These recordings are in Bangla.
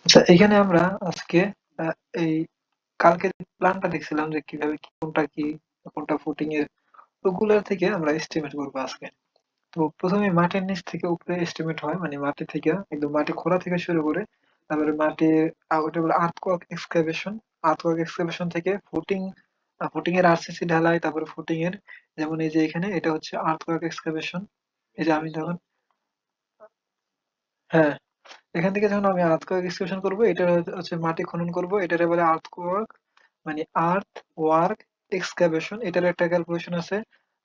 আচ্ছা, এখানে আমরা আজকে আহ, এই কালকে প্ল্যানটা দেখছিলাম যে কিভাবে কোনটা কি কোনটা ফুটিং এর, ওগুলোর থেকে আমরা এস্টিমেট করবো আজকে। তো প্রথমে মাটির নিচ থেকে উপরে এস্টিমেট হয়, মানে মাটি থেকে একদম মাটি খোঁড়া থেকে শুরু করে তারপরে মাটি ওটা বলে আর্থকোয়াক এক্সকাভেশন। আর্থকোয়াক এক্সকাভেশন থেকে ফুটিং, ফুটিং এর আরসিসি ঢালাই, তারপরে ফুটিং এর, যেমন এই যে এখানে এটা হচ্ছে আর্থকোয়াক এক্সকাভেশন। এই যে আমি যখন, হ্যাঁ, এখান থেকে যখন আমি আর্থকোয়াক এক্সকাভেশন করবো, এটা হচ্ছে মাটি খনন করব, এটারে বলে আর্থকোয়াক, মানে আর্থ ওয়ার্ক এক্সকাভেশন, এটার একটা ক্যালকুলেশন আছে।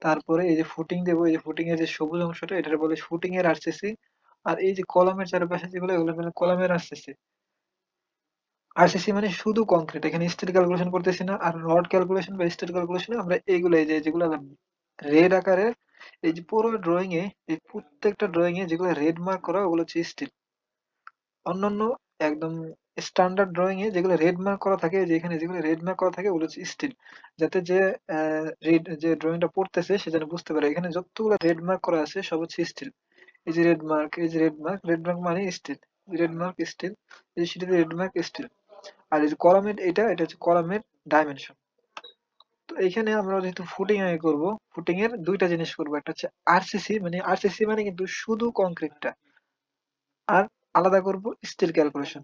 তারপরে এই যে ফুটিং দেবো, এই যে ফুটিং এর যে সবুজ অংশটা এটার বলে ফুটিং এর আরসিসি। আর এই যে কলামের চারপাশে যেগুলো এগুলো বলে কলামের আরসিসি। আরসিসি মানে শুধু কংক্রিট, এখানে স্টিল ক্যালকুলেশন করতেছি না। আর রড ক্যালকুলেশন বা স্টিল ক্যালকুলেশনে আমরা এইগুলো, এই যে যেগুলো রেড আকারের, এই যে পুরো ড্রয়িং এ, এই প্রত্যেকটা ড্রয়িং এ যেগুলো রেড মার্ক করা ওগুলো হচ্ছে স্টিল। অন্যান্য একদম স্ট্যান্ডার্ড ড্রয়িং এ যেগুলো রেড মার্ক করা থাকে, যে এখানে যেগুলো রেড মার্ক করা থাকে ওগুলো হচ্ছে স্টিল। যাতে যে রেড যে ড্রয়িংটা পড়তেছে সে যেন বুঝতে পারে এখানে যতগুলো রেড মার্ক করা আছে সব হচ্ছে স্টিল। এই যে রেড মার্ক, এই যে রেড মার্ক, রেড মার্ক মানে স্টিল, রেড মার্ক স্টিল, এই যে সেটাতে রেড মার্ক স্টিল। আর এই যে কলামের এটা হচ্ছে কলামের ডাইমেনশন। তো এইখানে আমরা যেহেতু ফুটিং এ করব, ফুটিং এর দুইটা জিনিস করব, একটা হচ্ছে আরসিসি, মানে আরসিসি মানে কিন্তু শুধু কংক্রিটটা, আর আলাদা করব স্টিল ক্যালকুলেশন।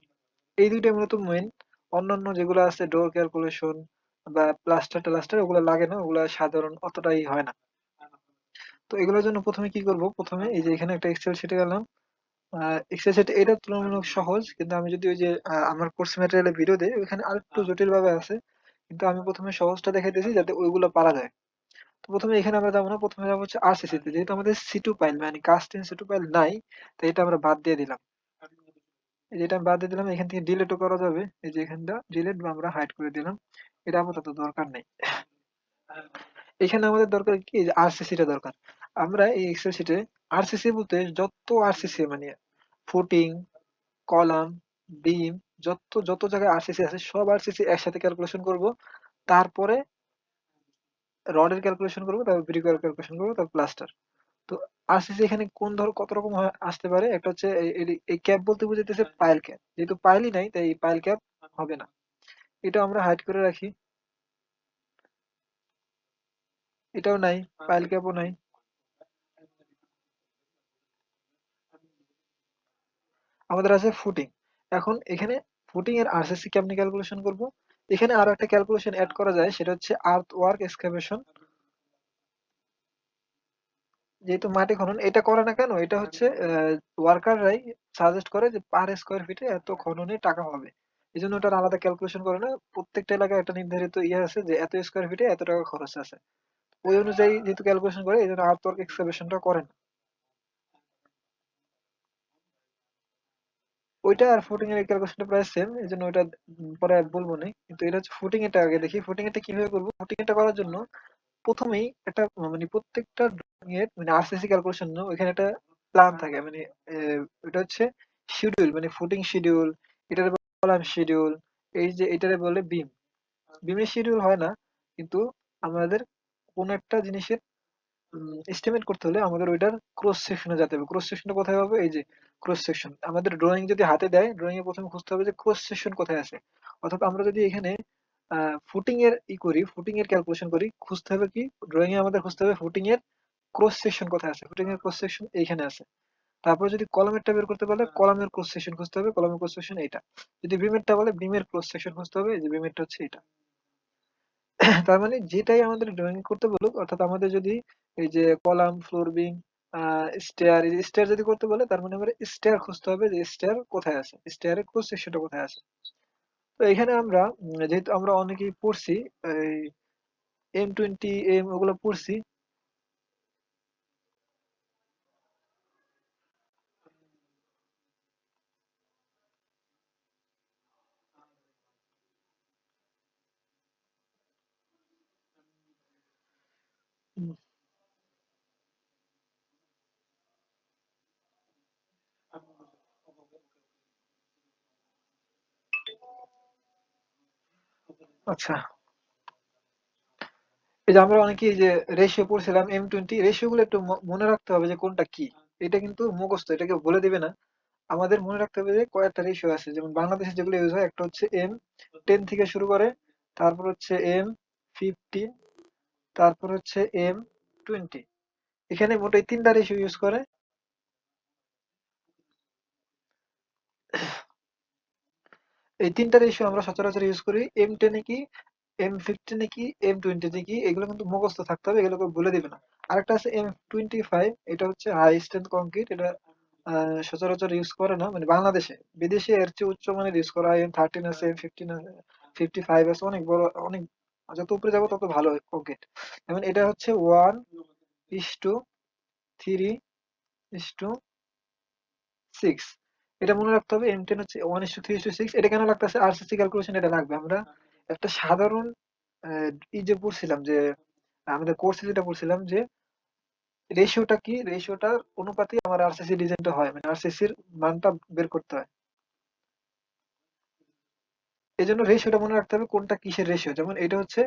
এই দুইটাই মূলত মেইন। অন্যান্য যেগুলো আছে ডোর ক্যালকুলেশন বা প্লাস্টার টালাস্টার ওগুলো লাগে না, ওগুলো সাধারণ অতটাই হয় না। তো এগুলোর জন্য প্রথমে কি করব, প্রথমে এই যে এখানে একটা এক্সেল শিটে গেলাম। এক্সেল শিট এটা তুলনামূলক সহজ, কিন্তু আমি যদি ওই যে আমার কোর্স ম্যাটেরিয়ালে ভিডিও দেই ওখানে আরেকটু জটিল ভাবে আছে। কিন্তু আমি প্রথমে সহজটা দেখাইতেছি যাতে ওইগুলো পারা যায়। তো প্রথমে এখানে আমরা যাবো না, প্রথমে যাবো হচ্ছে আরসিসি তে, যেহেতু আমাদের সিটু পাইল মানে কাস্ট ইন সিটু পাইল নাই, তাই এটা আমরা বাদ দিয়ে দিলাম। এই যে এটা আমি বাদ দিয়ে দিলাম, এখান থেকে ডিলিটও করা যাবে, এই যে এখানটা ডিলিট বা আমরা হাইড করে দিলাম। এটা আপাতত দরকার নেই। এখানে আমাদের দরকার কি, আরসিসি টা দরকার। আমরা এই এক্সেল শিটে আরসিসি বলতে যত আরসিসি মানে ফুটিং, কলাম, বিম, যত যত জায়গায় আরসিসি আছে সব আরসিসি একসাথে ক্যালকুলেশন করব। তারপরে রডের ক্যালকুলেশন করব, তারপর ব্রিকের ক্যালকুলেশন করব, তারপর প্লাস্টার। তো আরসিসি এখানে কোন ধর কত রকম আসতে পারে, একটা হচ্ছে এই ক্যাপ বলতে বুঝাইতেছে পাইল ক্যাপ, যেহেতু পাইলই নাই তাই এই পাইল ক্যাপ হবে না। এটা আমরা হাইড করে রাখি, এটাও নাই, পাইল ক্যাপও নাই। আমাদের আছে ফুটিং। এখন এখানে ফুটিং এর আরসিসি কেমনে ক্যালকুলেশন করব, এখানে আরো একটা ক্যালকুলেশন অ্যাড করা যায়, সেটা হচ্ছে আর্থ ওয়ার্ক এক্সকাভেশন। যেহেতু মাটি খনন এটা করে না কেন, এটা হচ্ছে ওয়ার্কাররাই সাজেস্ট করে যে পার স্কোয়ার ফিটে এত খননে টাকা হবে। এই জন্য ওটার আলাদা ক্যালকুলেশন করে না, প্রত্যেকটা এলাকায় একটা নির্ধারিত ইয়ে আছে যে এত স্কোয়ার ফিটে এত টাকা খরচ আছে, ওই অনুযায়ী যেহেতু ক্যালকুলেশন করে এই জন্য আর্থ ওয়ার্ক এক্সকাভেশনটা করে না। ওইটা আর ফুটিং এর ক্যালকুলেশনটা প্রায় সেম, এই জন্য ওইটা পরে আর বলবো না। কিন্তু এটা হচ্ছে ফুটিং এটা আগে দেখি, ফুটিং এটা কিভাবে করবো। ফুটিং এটা করার জন্য প্রথমেই একটা মানে প্রত্যেকটা ড্রয়িং এর মানে আরসিসি ক্যালকুলেশন জন্য ওইখানে একটা প্ল্যান থাকে, মানে এটা হচ্ছে শিডিউল, মানে ফুটিং শিডিউল, এটার কলাম শিডিউল, এই যে এটারে বলে বিম। বিমের শিডিউল হয় না, কিন্তু আমাদের কোন একটা জিনিসের এস্টিমেট করতে হলে আমাদের ওইটার ক্রস সেকশনে যেতে হবে। ক্রস সেকশনটা কোথায় হবে, এই যে ক্রস সেকশন আমাদের ড্রয়িং যদি হাতে দেয়, ড্রয়িং এ প্রথমে খুঁজতে হবে যে ক্রস সেকশন কোথায় আছে। অর্থাৎ আমরা যদি এখানে ফুটিং এর করি, ফুটিং এর ক্যালকুলেশন করি, খুঁজতে হবে কি, ড্রয়িং এ আমাদের খুঁজতে হবে ফুটিং এর ক্রস সেকশন কোথায় আছে, ফুটিং এর ক্রস সেকশন এইখানে আছে। তারপর যদি কলামেরটা বের করতে পারলে কলামের ক্রস সেকশন খুঁজতে হবে, কলামের ক্রস সেকশন এইটা। যদি বিমেরটা বলে বিমের ক্রস সেকশন খুঁজতে হবে, এই যে বিমেরটা হচ্ছে এটা। তার মানে যেটাই আমাদের ড্রয়িং করতে বলুক, অর্থাৎ আমাদের যদি এই যে কলাম, ফ্লোর, বিম, স্টেয়ার, এই যে স্টেয়ার যদি করতে বলে তার মানে আমাদের স্টেয়ার খুঁজতে হবে যে স্টেয়ার কোথায় আছে, স্টেয়ারের ক্রস সেকশনটা কোথায় আছে। তো এখানে আমরা যেহেতু আমরা অনেকেই পড়ছি এই M20 ওগুলো পড়ছি। উম, আচ্ছা, এই যে আমরা অনেকেই যে রেশিও পড়ছিলাম M20, রেশিও গুলো একটু মনে রাখতে হবে যে কোনটা কি। এটা কিন্তু মুখস্থ, এটা কেউ বলে দিবে না। আমাদের মনে রাখতে হবে যে কয়েকটা রেশিও আছে, যেমন বাংলাদেশে যেগুলো ইউজ হয়, একটা হচ্ছে M10 থেকে শুরু করে, তারপর হচ্ছে M15, তারপর হচ্ছে M20। এখানে মোট এই 3টা রেশিও ইউজ করে। এই 3টা রেশিও আমরা সচরাচর ইউজ করি। M10 এ কি, M15 এ কি, M20 তে কি, এগুলো কিন্তু মুখস্থ থাকতে হবে, এগুলো কেউ বলে দিবে না। আরেকটা আছে M25, এটা হচ্ছে হাই স্ট্রেংথ কংক্রিট। এটা সচরাচর ইউজ করে না মানে বাংলাদেশে। বিদেশে এর চেয়ে উচ্চমানের ইউজ করা হয়। M13 আছে, M15 আছে, 55 আছে, অনেক বড়, অনেক যত উপরে যাবো তত ভালো কংক্রিট। যেমন এটা হচ্ছে 1:3:6। এটা মনে রাখতে হবে, M10 হচ্ছে 1:3:6। এটা কেন লাগতেছে, আরসিসি ক্যালকুলেশন এটা লাগবে। আমরা একটা সাধারণ যে পড়ছিলাম যে, আমাদের কোর্সে যেটা পড়ছিলাম যে রেশিওটা কি, রেশিওটার অনুপাতে আমার আরসিসি ডিজাইনটা হয়, মানে আরসিসির মানটা বের করতে হয়। এই জন্য রেশিওটা মনে রাখতে হবে কোনটা কিসের রেশিও। যেমন এটা হচ্ছে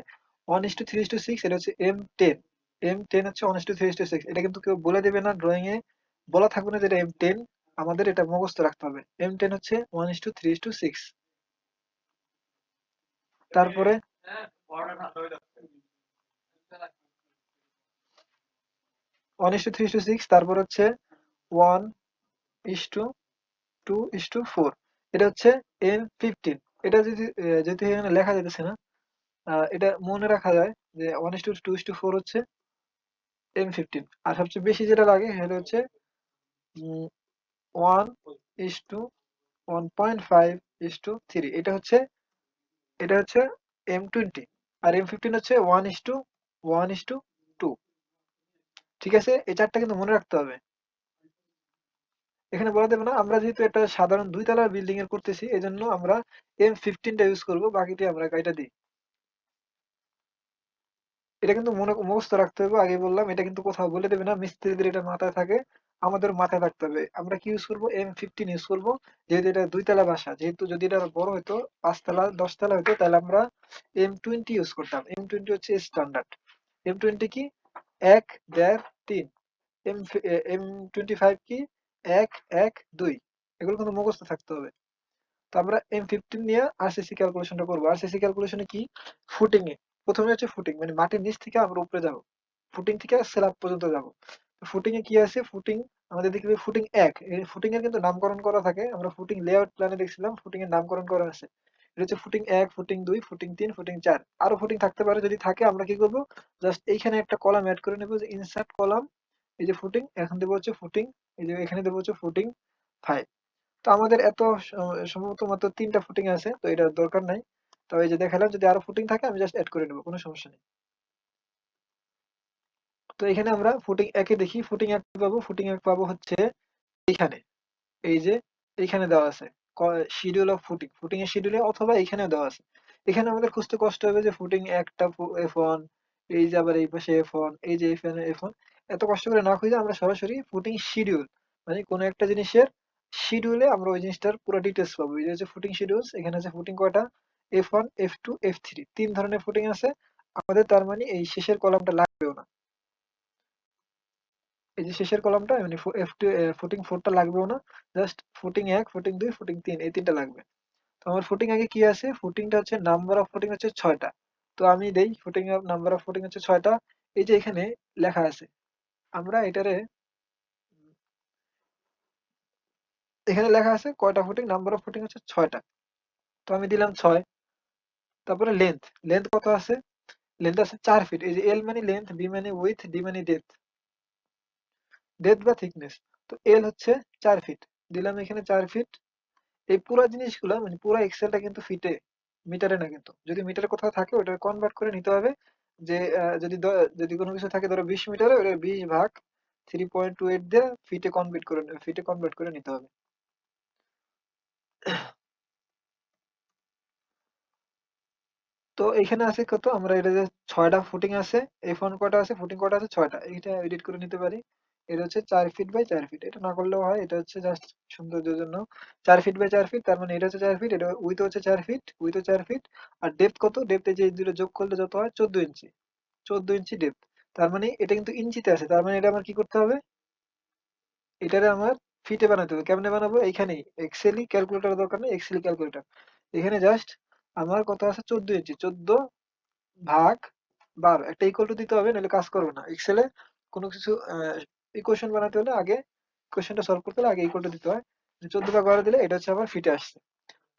1:3:6, এটা হচ্ছে M10। M10 হচ্ছে 1:3:6। এটা কিন্তু কেউ বলে দেবে না, ড্রয়িং এ বলা থাকবে না যে এটা M10। আমাদের এটা মুখস্থ রাখতে হবে, M10 হচ্ছে 1:3:6। তারপরে 1:3:6, তারপর হচ্ছে 1:2:4। এটা হচ্ছে M15। এটা যদি যেহেতু এখানে লেখা যাইতেছে না, এটা মনে রাখা যায় যে 1:2:4 হচ্ছে M15। আর সবচেয়ে বেশি যেটা লাগে সেটা হচ্ছে 1:1.5:3। এটা হচ্ছে M20। আর M15 হচ্ছে 1:1:2। ঠিক আছে, এই চারটা কিন্তু মনে রাখতে হবে। এখানে বলা যাবে না, আমরা যেহেতু একটা সাধারণ 2 তলার বিল্ডিং এর করতেছি, এই জন্য আমরা M15টা ইউজ করবো, বাকিটা আমরা কাইটা দিই। এটা কিন্তু মুখস্থ রাখতে হবে, আগে বললাম। এটা কিন্তু কোথাও বলে দেবে না, মিস্ত্রিদের এটা মাথায় থাকে, আমাদের মাথায় রাখতে হবে। আমরা কি ইউজ করবো, M15 ইউজ করবো। যেহেতু এটা 2 তলা বাসা, যেহেতু যদি এটা আরো বড় হতো, 5 তলা 10 তলা হতো, তাহলে আমরা M20 ইউজ করতাম। M20 হচ্ছে স্ট্যান্ডার্ড। M20 কি, 1, 1.5, 3। M25 কি, 1, 1, 2। এগুলো কিন্তু মুখস্থ থাকতে হবে। তো আমরা M15 নিয়ে আরসিসি ক্যালকুলেশনটা করবো। আরসিসি ক্যালকুলেশনে কি, ফুটিং এ প্রথমে হচ্ছে ফুটিং, মানে মাটির নিচ থেকে আমরা উপরে যাব, ফুটিং থেকে স্ল্যাব পর্যন্ত যাব। ফুটিং এ কি আছে, ফুটিং আমাদের দেখবে ফুটিং 1। এই ফুটিং এর কিন্তু নামকরণ করা থাকে, আমরা ফুটিং লেআউট প্ল্যানে দেখছিলাম ফুটিং এর নামকরণ করা আছে। এটা হচ্ছে ফুটিং 1, ফুটিং 2, ফুটিং 3, ফুটিং 4। আরো ফুটিং থাকতে পারে, যদি থাকে আমরা কি করব, জাস্ট এইখানে একটা কলাম অ্যাড করে নেব, যে ইনসার্ট কলাম। এই যে ফুটিং, এখন দেবো হচ্ছে ফুটিং, এই যে এখানে দেবো হচ্ছে ফুটিং 5। তো আমাদের এত সম্ভবত মাত্র 3টা ফুটিং আছে, তো এটা দরকার নাই। তো এই যে দেখালাম, যদি আরো ফুটিং থাকে আমি জাস্ট এড করে নেবো, কোনো সমস্যা নেই। তো এখানে আমরা ফুটিং একে দেখি, ফুটিং এক পাবো, ফুটিং এক পাবো হচ্ছে এখানে, এই যে এইখানে দেওয়া আছে শিডিউল অফ ফুটিং, ফুটিং এর শিডিউলে, অথবা এখানেও দেওয়া আছে। এখানে আমাদের খুঁজতে কষ্ট হবে যে ফুটিং একটা F1, এই যে আবার এই পাশে F1, এই যে F1। এত কষ্ট করে না খুঁজে আমরা সরাসরি ফুটিং শিডিউল, মানে কোনো একটা জিনিসের শিডিউলে আমরা ওই জিনিসটার পুরো ডিটেলস পাবো। এই যে হচ্ছে ফুটিং শিডিউলস, এখানে আছে ফুটিং কয়টা, F1, F2, F3, 3 ধরনের ফুটিং আছে আমাদের। তার মানে এই শেষের কলামটা লাগবেও না, এই যে শেষের কলামটা মানে ফুটিং 4টা লাগবেও না। জাস্ট ফুটিং 1, ফুটিং 2, ফুটিং 3, এই 3টা লাগবে। তো আমার ফুটিং আগে কি আছে, ফুটিংটা হচ্ছে নাম্বার অফ ফুটিং হচ্ছে 6টা। তো আমি দেই ফুটিং নাম্বার অফ ফুটিং হচ্ছে 6টা। এই যে এখানে লেখা আছে, আমরা এটারে, এখানে লেখা আছে কয়টা ফুটিং, নাম্বার অফ ফুটিং হচ্ছে 6টা। তো আমি দিলাম 6। তারপরে লেন্থ, লেন্থ কত আছে, লেন্থ আছে 4 ফিট। এই যে এল মানে লেন্থ, বি মানে উইথ, ডি মানে ডেপথ, ডেপথ বা থিকনেস। তো এল হচ্ছে 4 ফিট, দিলাম এখানে 4 ফিট। এই পুরা জিনিসগুলা মানে পুরা এক্সেলটা কিন্তু ফিটে, মিটারে না। কিন্তু যদি মিটারে কোথাও থাকে ওটা কনভার্ট করে নিতে হবে। যে যদি কোনো কিছু থাকে ধরো 20 মিটারে, ওটা 20 ভাগ 3.28 দিয়ে ফিটে কনভার্ট করে নিতে হবে। তো এখানে আছে কত, আমরা এটা যে 6টা ফুটিং আছে, F1 কয়টা আছে, ফুটিং কয়টা আছে, 6টা, এইটা এডিট করে নিতে পারি। এটা হচ্ছে 4 ফিট বাই 4 ফিট, এটা না করলেও হয়, এটা হচ্ছে জাস্ট সৌন্দর্যের জন্য। 4 ফিট বাই 4 ফিট, তার মানে এটা হচ্ছে 4 ফিট, এটা উইথ হচ্ছে 4 ফিট, উইথ 4 ফিট। আর ডেপথ কত, ডেপথে যে এই দুটো যোগ করলে যত হয় 14 ইঞ্চি, 14 ইঞ্চি ডেপথ। তার মানে এটা কিন্তু ইঞ্চিতে আছে, তার মানে এটা আমার কি করতে হবে, এটারে আমার ফিটে বানাতে হবে। কেমনে বানাবো? এইখানেই এক্সেলই ক্যালকুলেটরের দরকার নেই, এক্সেলই ক্যালকুলেটর। এখানে জাস্ট আমার কত আছে 14 ইঞ্চি, 14 ভাগ 12 একটা ইকুয়াল টু দিতে হবে, নাহলে কাজ করবে না। এক্সেলে কোনো কিছু ইকুয়েশন বানাতে হলে আগে ইকুয়েশনটা সলভ করতে হলে আগে ইকুয়াল টু দিতে হয়। 14 ভাগ 12 দিলে এটা হচ্ছে আমার ফিটে আসছে।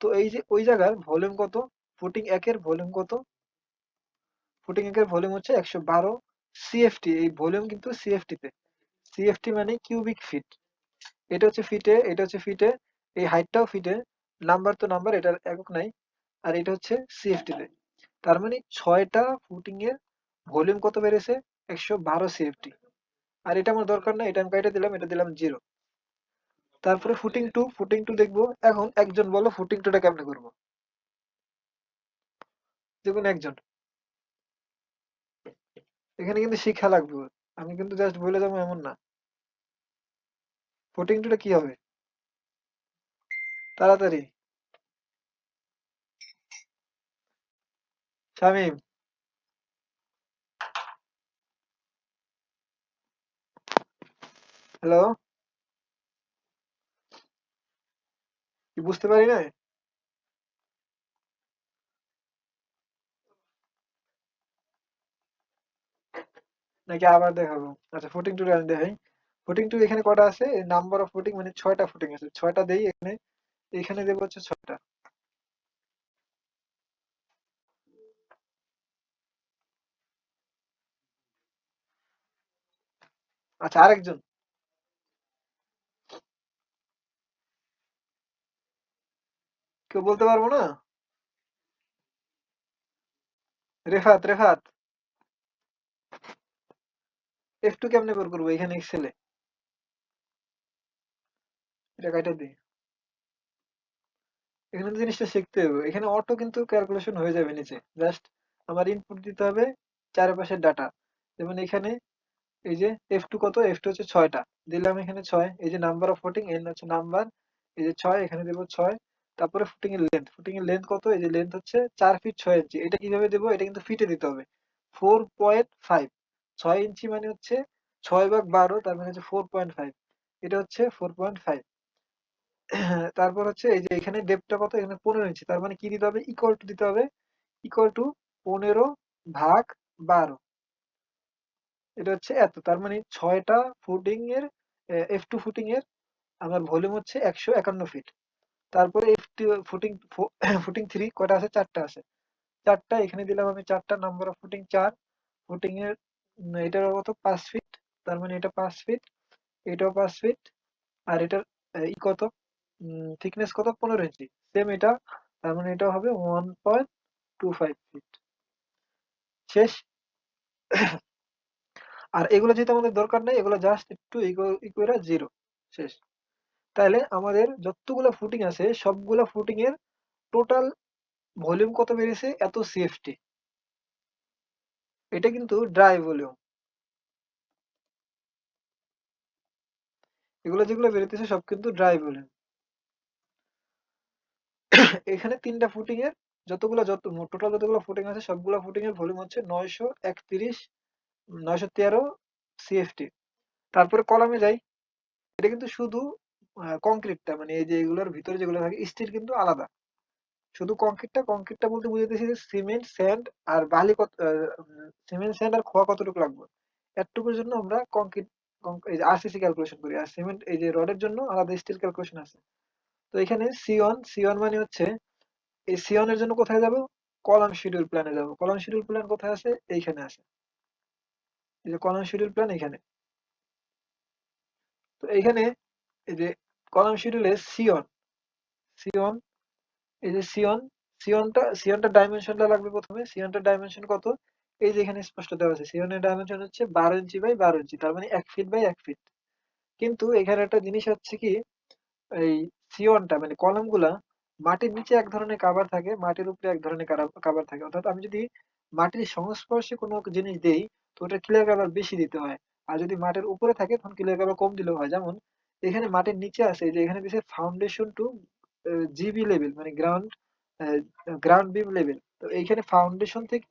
তো এই যে ওই জায়গার ভলিউম কত, ফুটিং একের ভলিউম কত, ফুটিং একের ভলিউম হচ্ছে 112 সিএফটি। এই ভলিউম কিন্তু সিএফটি তে, সিএফটি মানে কিউবিক ফিট। এটা হচ্ছে ফিটে, এটা হচ্ছে ফিটে, এই হাইটটাও ফিটে, নাম্বার তো নাম্বার, এটার একক নাই। আর এটা হচ্ছে সিএফটি তে। তার মানে 6টা ফুটিং এর ভলিউম কত বেড়েছে, 112 সিএফটি। আর এটা আমার দরকার না, এটা আমি কাইটা দিলাম, এটা দিলাম 0। তারপরে ফুটিং টু, ফুটিং টু দেখবো। এখন একজন বলো ফুটিং টুটা কেমনে করবো, যে কোনো একজন। এখানে কিন্তু শিক্ষা লাগবে, আমি কিন্তু জাস্ট বলে যাবো এমন না। ফুটিং টুটা কি হবে, তাড়াতাড়ি। শামিম, হ্যালো, কি বুঝতে পারি না, নাকি আবার দেখাবো? আচ্ছা, ফুটিং টু আমি দেখাই। ফুটিং টু এখানে কটা আছে, নাম্বার অফ ফুটিং মানে 6টা ফুটিং আছে, 6টা দেই এখানে। এখানে দেবো হচ্ছে 6টা। আচ্ছা, আরেকজন কেউ বলতে পারবো না? রেফাত, রেফাত, F2 কেমনে বের করবো এখানে এক্সেলে? এটা কাইটা দিই। এখানে তো জিনিসটা শিখতে হবে, এখানে অটো কিন্তু ক্যালকুলেশন হয়ে যাবে নিচে। জাস্ট আমার ইনপুট দিতে হবে চারপাশের ডাটা। যেমন এখানে এই যে F2 কত, F2 হচ্ছে 6টা, দিলাম এখানে 6। এই যে নাম্বার অফ ফুটিং, N হচ্ছে নাম্বার, এই যে 6 এখানে দেবো 6। তারপরে ফুটিং এর লেন্থ, ফুটিং এর লেন্থ কত, এই যে লেন্থ হচ্ছে 4 ফিট 6 ইঞ্চি। এটা কিভাবে দেবো, এটা কিন্তু ফিটে দিতে হবে। 4.5, 6 ইঞ্চি মানে হচ্ছে 6 ভাগ 12, তার মানে হচ্ছে 4.5। এটা হচ্ছে 4.5। তারপর হচ্ছে এই যে এখানে ডেপথটা কত, এখানে 15 ইঞ্চি, তার মানে কি দিতে হবে, ইকুয়াল টু দিতে হবে, ইকুয়াল টু 15 ভাগ 12। এটা হচ্ছে এত, তার মানে 6টা ফুটিং এর, F2 ফুটিং এর আমার ভলিউম হচ্ছে 151 ফিট। তারপরে F2 ফুটিং, ফুটিং 3 কয়টা আছে, 4টা আছে, 4টা এখানে দিলাম আমি 4টা, নাম্বার অফ ফুটিং 4। ফুটিং এর এটার কত 5 ফিট, তার মানে এটা 5 ফিট, এটাও 5 ফিট। আর এটার ই কত, থিকনেস কত, 15 ইঞ্চি, সেম এটা। তার মানে এটা হবে 1.25 ফিট। শেষ। আর এগুলো যেহেতু আমাদের দরকার নেই, এগুলো জাস্ট একটু ইকুয়াল 0। শেষ। তাহলে আমাদের যতগুলো ফুটিং আছে সবগুলা ফুটিং এর টোটাল ভলিউম কত বেরিয়েছে, এত সিএফটি। এটা কিন্তু ড্রাই ভলিউম। এগুলো যেগুলো বেরোতেছে সব কিন্তু ড্রাই ভলিউম। এখানে 3টা ফুটিং এর যত টোটাল যতগুলো ফুটিং আছে সবগুলা ফুটিং এর ভলিউম হচ্ছে 931, 913 সিএফটি। তারপরে কলামে যাই। এটা কিন্তু শুধু কংক্রিটটা, মানে এই যে এগুলোর ভিতরে যেগুলো থাকে স্টিল কিন্তু আলাদা। শুধু কংক্রিটটা বলতে বুঝাইতেছি যে সিমেন্ট, স্যান্ড আর বালি কত, সিমেন্ট, স্যান্ড আর খোয়া কতটুকু লাগবে। এতটুকুর জন্য আমরা কংক্রিট, এই যে আরসিসি ক্যালকুলেশন করি। আর সিমেন্ট এই যে রডের জন্য আলাদা স্টিল ক্যালকুলেশন আছে। তো এখানে সি1 মানে হচ্ছে, এই সি1 এর জন্য কোথায় যাব, কলাম শিডিউল প্ল্যানে যাব। কলাম শিডিউল প্ল্যান কোথায় আছে, এইখানে আছে। এই যে কলাম শিডিউল প্ল্যান এখানে। তো এইখানে এই যে কলাম শিডিউলে সি1, এই যে সি1টা ডাইমেনশনটা লাগবে প্রথমে। সি1টার ডাইমেনশন কত, এই যে এখানে স্পষ্ট দেওয়া আছে। সি1 এর ডাইমেনশন হচ্ছে 12 ইঞ্চি বাই 12 ইঞ্চি, তার মানে 1 ফিট বাই 1 ফিট। কিন্তু এখানে একটা জিনিস হচ্ছে কি, এই সি1টা মানে কলাম গুলা মাটির নিচে এক ধরনের কাভার থাকে, মাটির উপরে এক ধরনের কাভার থাকে। অর্থাৎ আমি যদি মাটির সংস্পর্শে কোনো জিনিস দেই, তো ওটা ক্লিয়ার কাভার বেশি দিতে হয়। আর যদি মাটির উপরে থাকে তখন ক্লিয়ার কাভার কম দিলেও হয়। যেমন এখানে মাটির নিচে আছে, এই যে এখানে দিছে ফাউন্ডেশন টু জিবি লেভেল, মানে গ্রাউন্ড বিম লেভেল। তো এইখানে ফাউন্ডেশন থেকে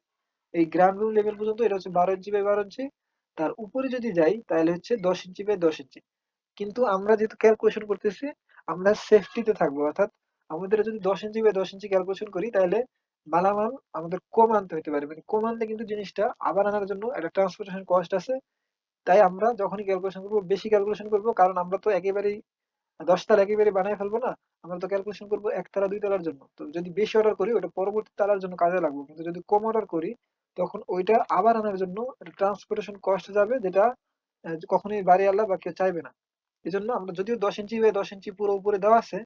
এই গ্রাউন্ড বিম লেভেল পর্যন্ত এটা হচ্ছে 12 ইঞ্চি বাই 12 ইঞ্চি। তার উপরে যদি যাই তাহলে হচ্ছে 10 ইঞ্চি বাই 10 ইঞ্চি। কিন্তু আমরা যেহেতু ক্যালকুলেশন করতেছি, আমরা সেফটিতে থাকবো। অর্থাৎ আমাদের যদি 10 ইঞ্চি বাই 10 ইঞ্চি ক্যালকুলেশন করি, তাহলে মালামাল আমাদের কম আনতে হতে পারে। মানে কম আনলে কিন্তু জিনিসটা আবার আনার জন্য একটা ট্রান্সপোর্টেশন কস্ট আছে। তাই আমরা যখনই ক্যালকুলেশন করবো, বেশি ক্যালকুলেশন করবো, কারণ আমরা তো একেবারেই 10 তালা একেবারে বানায় ফেলবো না। আমরা তো ক্যালকুলেশন করবো 1 তালা 2 তালার জন্য। তো যদি বেশি অর্ডার করি, ওটা পরবর্তী তালার জন্য কাজে লাগবে। কিন্তু যদি কম অর্ডার করি, তখন ওইটা আবার আনার জন্য ট্রান্সপোর্টেশন কস্ট যাবে, যেটা কখনোই বাড়িওয়ালা বা কেউ চাইবে না। এজন্য আমরা যদিও 10 ইঞ্চি বাই 10 ইঞ্চি পুরো উপরে দেওয়া আছে,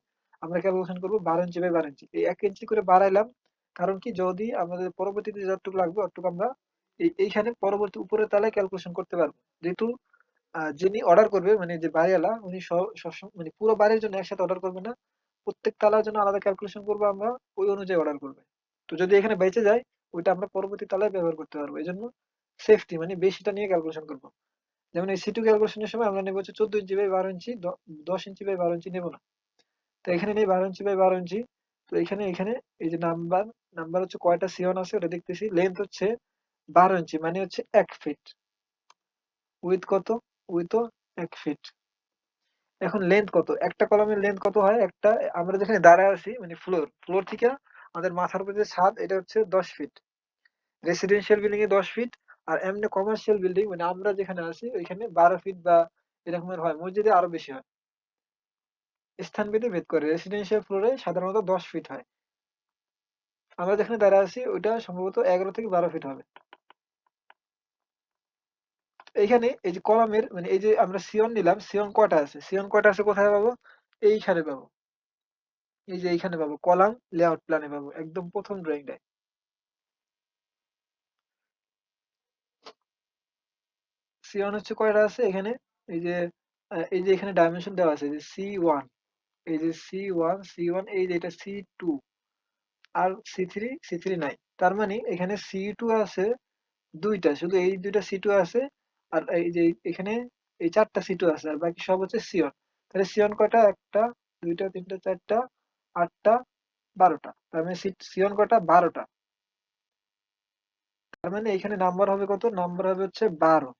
আমরা ক্যালকুলেশন করবো 12 ইঞ্চি বাই 12 ইঞ্চি, এই 1 ইঞ্চি করে বাড়াইলাম। কারণ কি, যদি আমাদের পরবর্তীতে যতটুকু লাগবে অতটুকু আমরা এইখানে পরবর্তী উপরের তালায় ক্যালকুলেশন করতে পারবো। যেহেতু যিনি অর্ডার করবে, মানে যে বাড়িওয়ালা, উনি সবসময় মানে পুরো বাড়ির জন্য একসাথে অর্ডার করবে না। প্রত্যেক তালার জন্য আলাদা ক্যালকুলেশন করবো আমরা, ওই অনুযায়ী অর্ডার করবে। তো যদি এখানে বেঁচে যায়, ওইটা আমরা পরবর্তী তালায় ব্যবহার করতে পারবো। এই জন্য সেফটি মানে বেশিটা নিয়ে ক্যালকুলেশন করবো। যেমন এই সিটু ক্যালকুলেশনের সময় আমরা নেবো হচ্ছে 14 inch by 12 inch, 10 inch by 12 ইঞ্চি নেবো না। তো এখানে নেই 12 ইঞ্চি বাই 12 ইঞ্চি। তো এখানে এখানে এই যে নাম্বার, নাম্বার হচ্ছে কয়টা সিওন আছে ওটা দেখতেছি। লেন্থ হচ্ছে 12 ইঞ্চি, মানে হচ্ছে 1 ফিট। উইথ কত? উইথও 1 ফিট। এখন লেন্থ কত? একটা কলামের লেন্থ কত হয়? একটা, আমরা যেখানে দাঁড়ায় আছি মানে ফ্লোর, ফ্লোর থেকে আমাদের মাথার উপরে যে ছাদ, এটা হচ্ছে 10 ফিট। রেসিডেন্সিয়াল বিল্ডিং এ 10 ফিট। আর এমনি কমার্শিয়াল বিল্ডিং মানে আমরা যেখানে আছি ওইখানে 12 ফিট বা এরকমের হয়। মসজিদে আরো বেশি হয়। স্থান ভেদে ভেদ করে। রেসিডেন্সিয়াল ফ্লোরে সাধারণত 10 ফিট হয়। আমরা যেখানে দাঁড়ায় আছি ওইটা সম্ভবত 11 থেকে 12 ফিট হবে। এইখানে এই যে কলামের মানে এই যে আমরা সিয়ন নিলাম, সিয়ন কয়টা আছে? সিয়ন কয়টা আছে কোথায় পাবো? এইখানে পাবো। এই যে এইখানে পাবো, কলাম লেআউট প্ল্যানে পাবো, একদম প্রথম ড্রয়িংটায়। সি1 হচ্ছে কয়টা আছে এখানে? এই যে এই যে এখানে ডাইমেনশন দেওয়া আছে যে সি1, এই যে সি1, এই যে এটা সি2, আর সি3 নাই। তার মানে এখানে সি2 আছে দুইটা, শুধু এই দুইটা সি2 আছে। আর এই যে এখানে এই চারটা সি2 আছে, আর বাকি সব হচ্ছে সি1। তাহলে সি1 কয়টা? একটা, দুইটা, তিনটা, চারটা, আটটা, 12টা। তার মানে সি1 কয়টা? 12টা। তার মানে এখানে নাম্বার হবে কত? নাম্বার হবে হচ্ছে 12।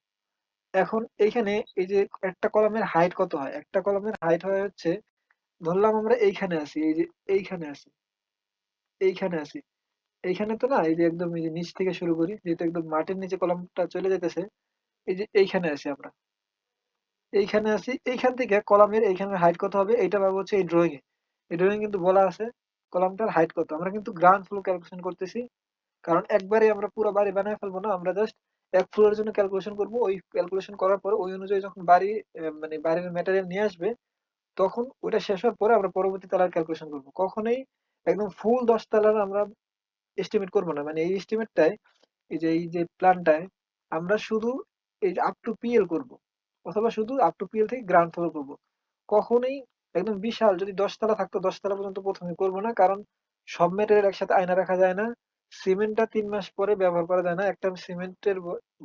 এখন এইখানে এই যে একটা কলামের হাইট কত হয়? একটা কলামের হাইট হয় হচ্ছে, ধরলাম আমরা এইখানে আছি, এই যে এইখানে আছি, এইখানে আছি, এইখানে তো না, এই যে একদম এই যে নিচ থেকে শুরু করি, যেহেতু একদম মাটির নিচে কলামটা চলে যেতেছে। এই যে এইখানে আছি আমরা, এইখানে আছি, এইখান থেকে কলামের এইখানের হাইট কত হবে এইটা পাবো হচ্ছে এই ড্রয়িং এ। এই ড্রয়িং কিন্তু বলা আছে কলামটার হাইট কত। আমরা কিন্তু গ্রাউন্ড ফ্লোর ক্যালকুলেশন করতেছি, কারণ একবারে আমরা পুরো বাড়ি বানায় ফেলবো না। আমরা জাস্ট এক ফ্লোরের জন্য ক্যালকুলেশন করব। ওই ক্যালকুলেশন করার পর ওই অনুযায়ী যখন বাড়ি মানে বাড়ির ম্যাটেরিয়াল নিয়ে আসবে, তখন ওটা শেষ হওয়ার পরে আমরা পরবর্তী তালার ক্যালকুলেশন করব। কখনোই একদম ফুল 10 তালার আমরা এস্টিমেট করব না। মানে এই এস্টিমেটটায়, এই যে প্ল্যানটায় আমরা শুধু এই আপ টু পিএল করব, অথবা শুধু আপ টু পিএল থেকে গ্রাউন্ড ফ্লোর করব। কখনোই একদম বিশাল যদি 10 তালা থাকতো, 10 তালা পর্যন্ত প্রথমে করব না। কারণ সব ম্যাটেরিয়াল একসাথে আয়না রাখা যায় না। সিমেন্টটা 3 মাস পরে ব্যবহার করা যায় না। একটা সিমেন্টের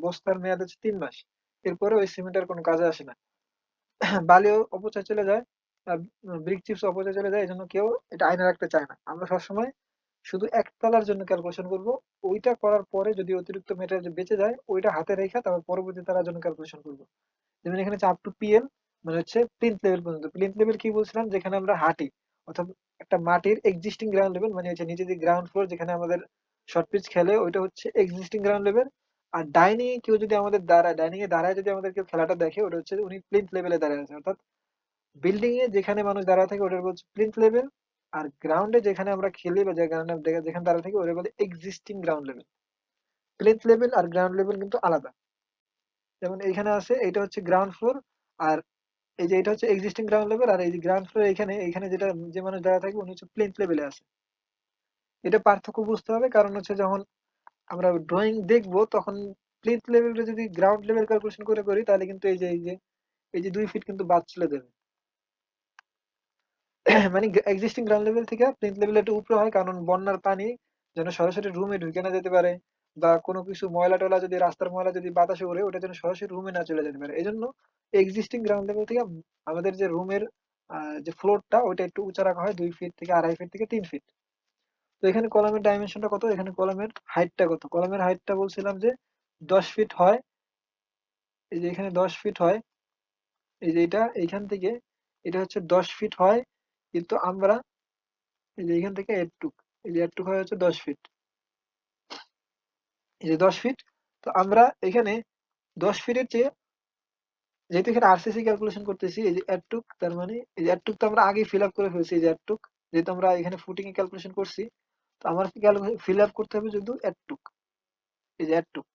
বস্তার মেয়াদ হচ্ছে 3 মাস। এরপরে ওই সিমেন্ট আর কোনো কাজে আসে না। বালিও অপচয় চলে যায়, ব্রিক চিপস অপচয় চলে যায়। এজন্য কেউ এটা আয়না রাখতে চায় না। আমরা সবসময় শুধু একতলার জন্য ক্যালকুলেশন করব। ওইটা করার পরে যদি অতিরিক্ত মেটেরিয়াল বেঁচে যায়, ওইটা হাতে রেখে তারপর পরবর্তী তালার জন্য ক্যালকুলেশন করব। যেমন এখানে হচ্ছে আপ টু পিএল, মানে হচ্ছে প্লিন্থ লেভেল পর্যন্ত। প্লিন্থ লেভেল কি বলছিলাম? যেখানে আমরা হাঁটি, অথবা একটা মাটির এক্সিস্টিং গ্রাউন্ড লেভেল, মানে হচ্ছে নিচে যে গ্রাউন্ড ফ্লোর যেখানে আমাদের শর্ট পিচ খেলে, ওইটা হচ্ছে এক্সিস্টিং গ্রাউন্ড লেভেল। আর ডাইনিং এ কেউ যদি আমাদের দাঁড়ায়, ডাইনিং এ দাঁড়ায় যদি আমাদের কেউ খেলাটা দেখে, ওটা হচ্ছে উনি প্লিন্থ লেভেলে দাঁড়ায় আছে। অর্থাৎ বিল্ডিং এ যেখানে মানুষ দাঁড়ায় থাকে ওটার বলছে প্লিন্থ লেভেল। আর গ্রাউন্ডে যেখানে আমরা খেলি বা যেখানে দাঁড়ায় থাকি ওটা বলে existing ground level. Plinth level আর গ্রাউন্ড লেভেল কিন্তু আলাদা। যেমন এইখানে আছে, এটা হচ্ছে গ্রাউন্ড ফ্লোর। আর এই যে এটা হচ্ছে এক্সিস্টিং গ্রাউন্ড লেভেল। আর এই যে গ্রাউন্ড ফ্লোর, এখানে এখানে যেটা যে মানুষ দাঁড়ায় থাকবে উনি হচ্ছে প্লিন্থ লেভেলে আছে। এটা পার্থক্য বুঝতে হবে, কারণ হচ্ছে যখন আমরা ড্রয়িং দেখবো তখন প্লিন্থ লেভেলটা যদি গ্রাউন্ড লেভেল ক্যালকুলেশন করে করি, তাহলে কিন্তু এই যে 2 ফিট কিন্তু বাদ চলে যাবে। মানে এক্সিস্টিং গ্রাউন্ড লেভেল থেকে প্লিন্থ লেভেল একটু উপরে হয়, কারণ বন্যার পানি যেন সরাসরি রুমে ঢুকে না যেতে পারে, বা কোনো কিছু ময়লা টয়লা যদি রাস্তার ময়লা যদি বাতাসে উড়ে, ওটা যেন সরাসরি রুমে না চলে যেতে পারে। এই জন্য এক্সিস্টিং গ্রাউন্ড লেভেল থেকে আমাদের যে রুমের যে ফ্লোরটা, ওইটা একটু উঁচা রাখা হয় 2 ফিট থেকে 2.5 ফিট থেকে 3 ফিট। তো এখানে কলামের ডাইমেনশনটা কত? এখানে কলামের হাইটটা কত? কলামের হাইটটা বলছিলাম যে 10 ফিট হয়। এই যে এখানে 10 ফিট হয়। এই যে এটা এইখান থেকে এটা হচ্ছে 10 ফিট হয়, কিন্তু আমরা এই যে এখান থেকে এটুক, এই যে এটুক হয় হচ্ছে 10 ফিট, এই যে 10 ফিট। তো আমরা এখানে 10 ফিটের চেয়ে, যেহেতু এখানে আরসিসি ক্যালকুলেশন করতেছি, এই যে এটুক তার মানে এই যে এটুক তো আমরা আগেই ফিল আপ করে ফেলছি, এই যে এটুক যেহেতু আমরা এখানে ফুটিং এ ক্যালকুলেশন করছি, তো আমার ফিল আপ করতে হবে শুধু এটুক, এই যে এটুক,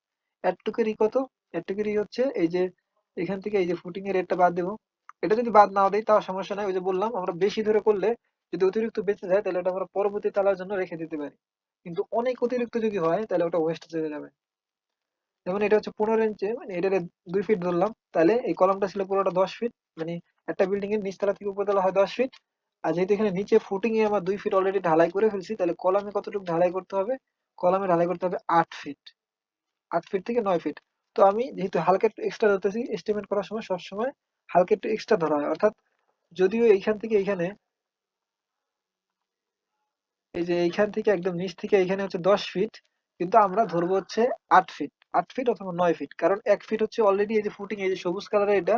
এটুকেরই কত, এটুকেরই হচ্ছে এই যে এখান থেকে এই যে ফুটিং এর রেটটা বাদ দেবো। এটা যদি বাদ নাও দেই তাও সমস্যা নাই, ওই যে বললাম আমরা বেশি ধরে করলে যদি অতিরিক্ত বেঁচে যায় তাহলে ওটা আমরা পরবর্তী তালার জন্য রেখে দিতে পারি, কিন্তু অনেক অতিরিক্ত যদি হয় তাহলে ওটা ওয়েস্ট চলে যাবে। যেমন এটা হচ্ছে 15 ইঞ্চি, মানে এটা 2 ফিট ধরলাম, তাহলে এই কলামটা ছিল পুরোটা 10 ফিট, মানে একটা বিল্ডিং এর নিচতলা থেকে উপরতলা হয় 10 ফিট। আর যেহেতু এখানে নিচে ফুটিং এ আমার 2 ফিট অলরেডি ঢালাই করে ফেলছি, তাহলে কলামে কতটুকু ঢালাই করতে হবে, কলামে ঢালাই করতে হবে 8 ফিট, 8 ফিট থেকে 9 ফিট। তো আমি যেহেতু হালকা একটু এক্সট্রা ধরতেছি, এস্টিমেট করার সময় সবসময় হালকা একটু এক্সট্রা ধরা হয়, অর্থাৎ যদিও এইখান থেকে এইখানে, এই যে এইখান থেকে একদম নিচ থেকে এইখানে হচ্ছে 10 ফিট, কিন্তু আমরা ধরবো হচ্ছে 8 ফিট, 8 ফিট অথবা 9 ফিট, কারণ 1 ফিট হচ্ছে অলরেডি এই যে ফুটিং, এই যে সবুজ কালারের এটা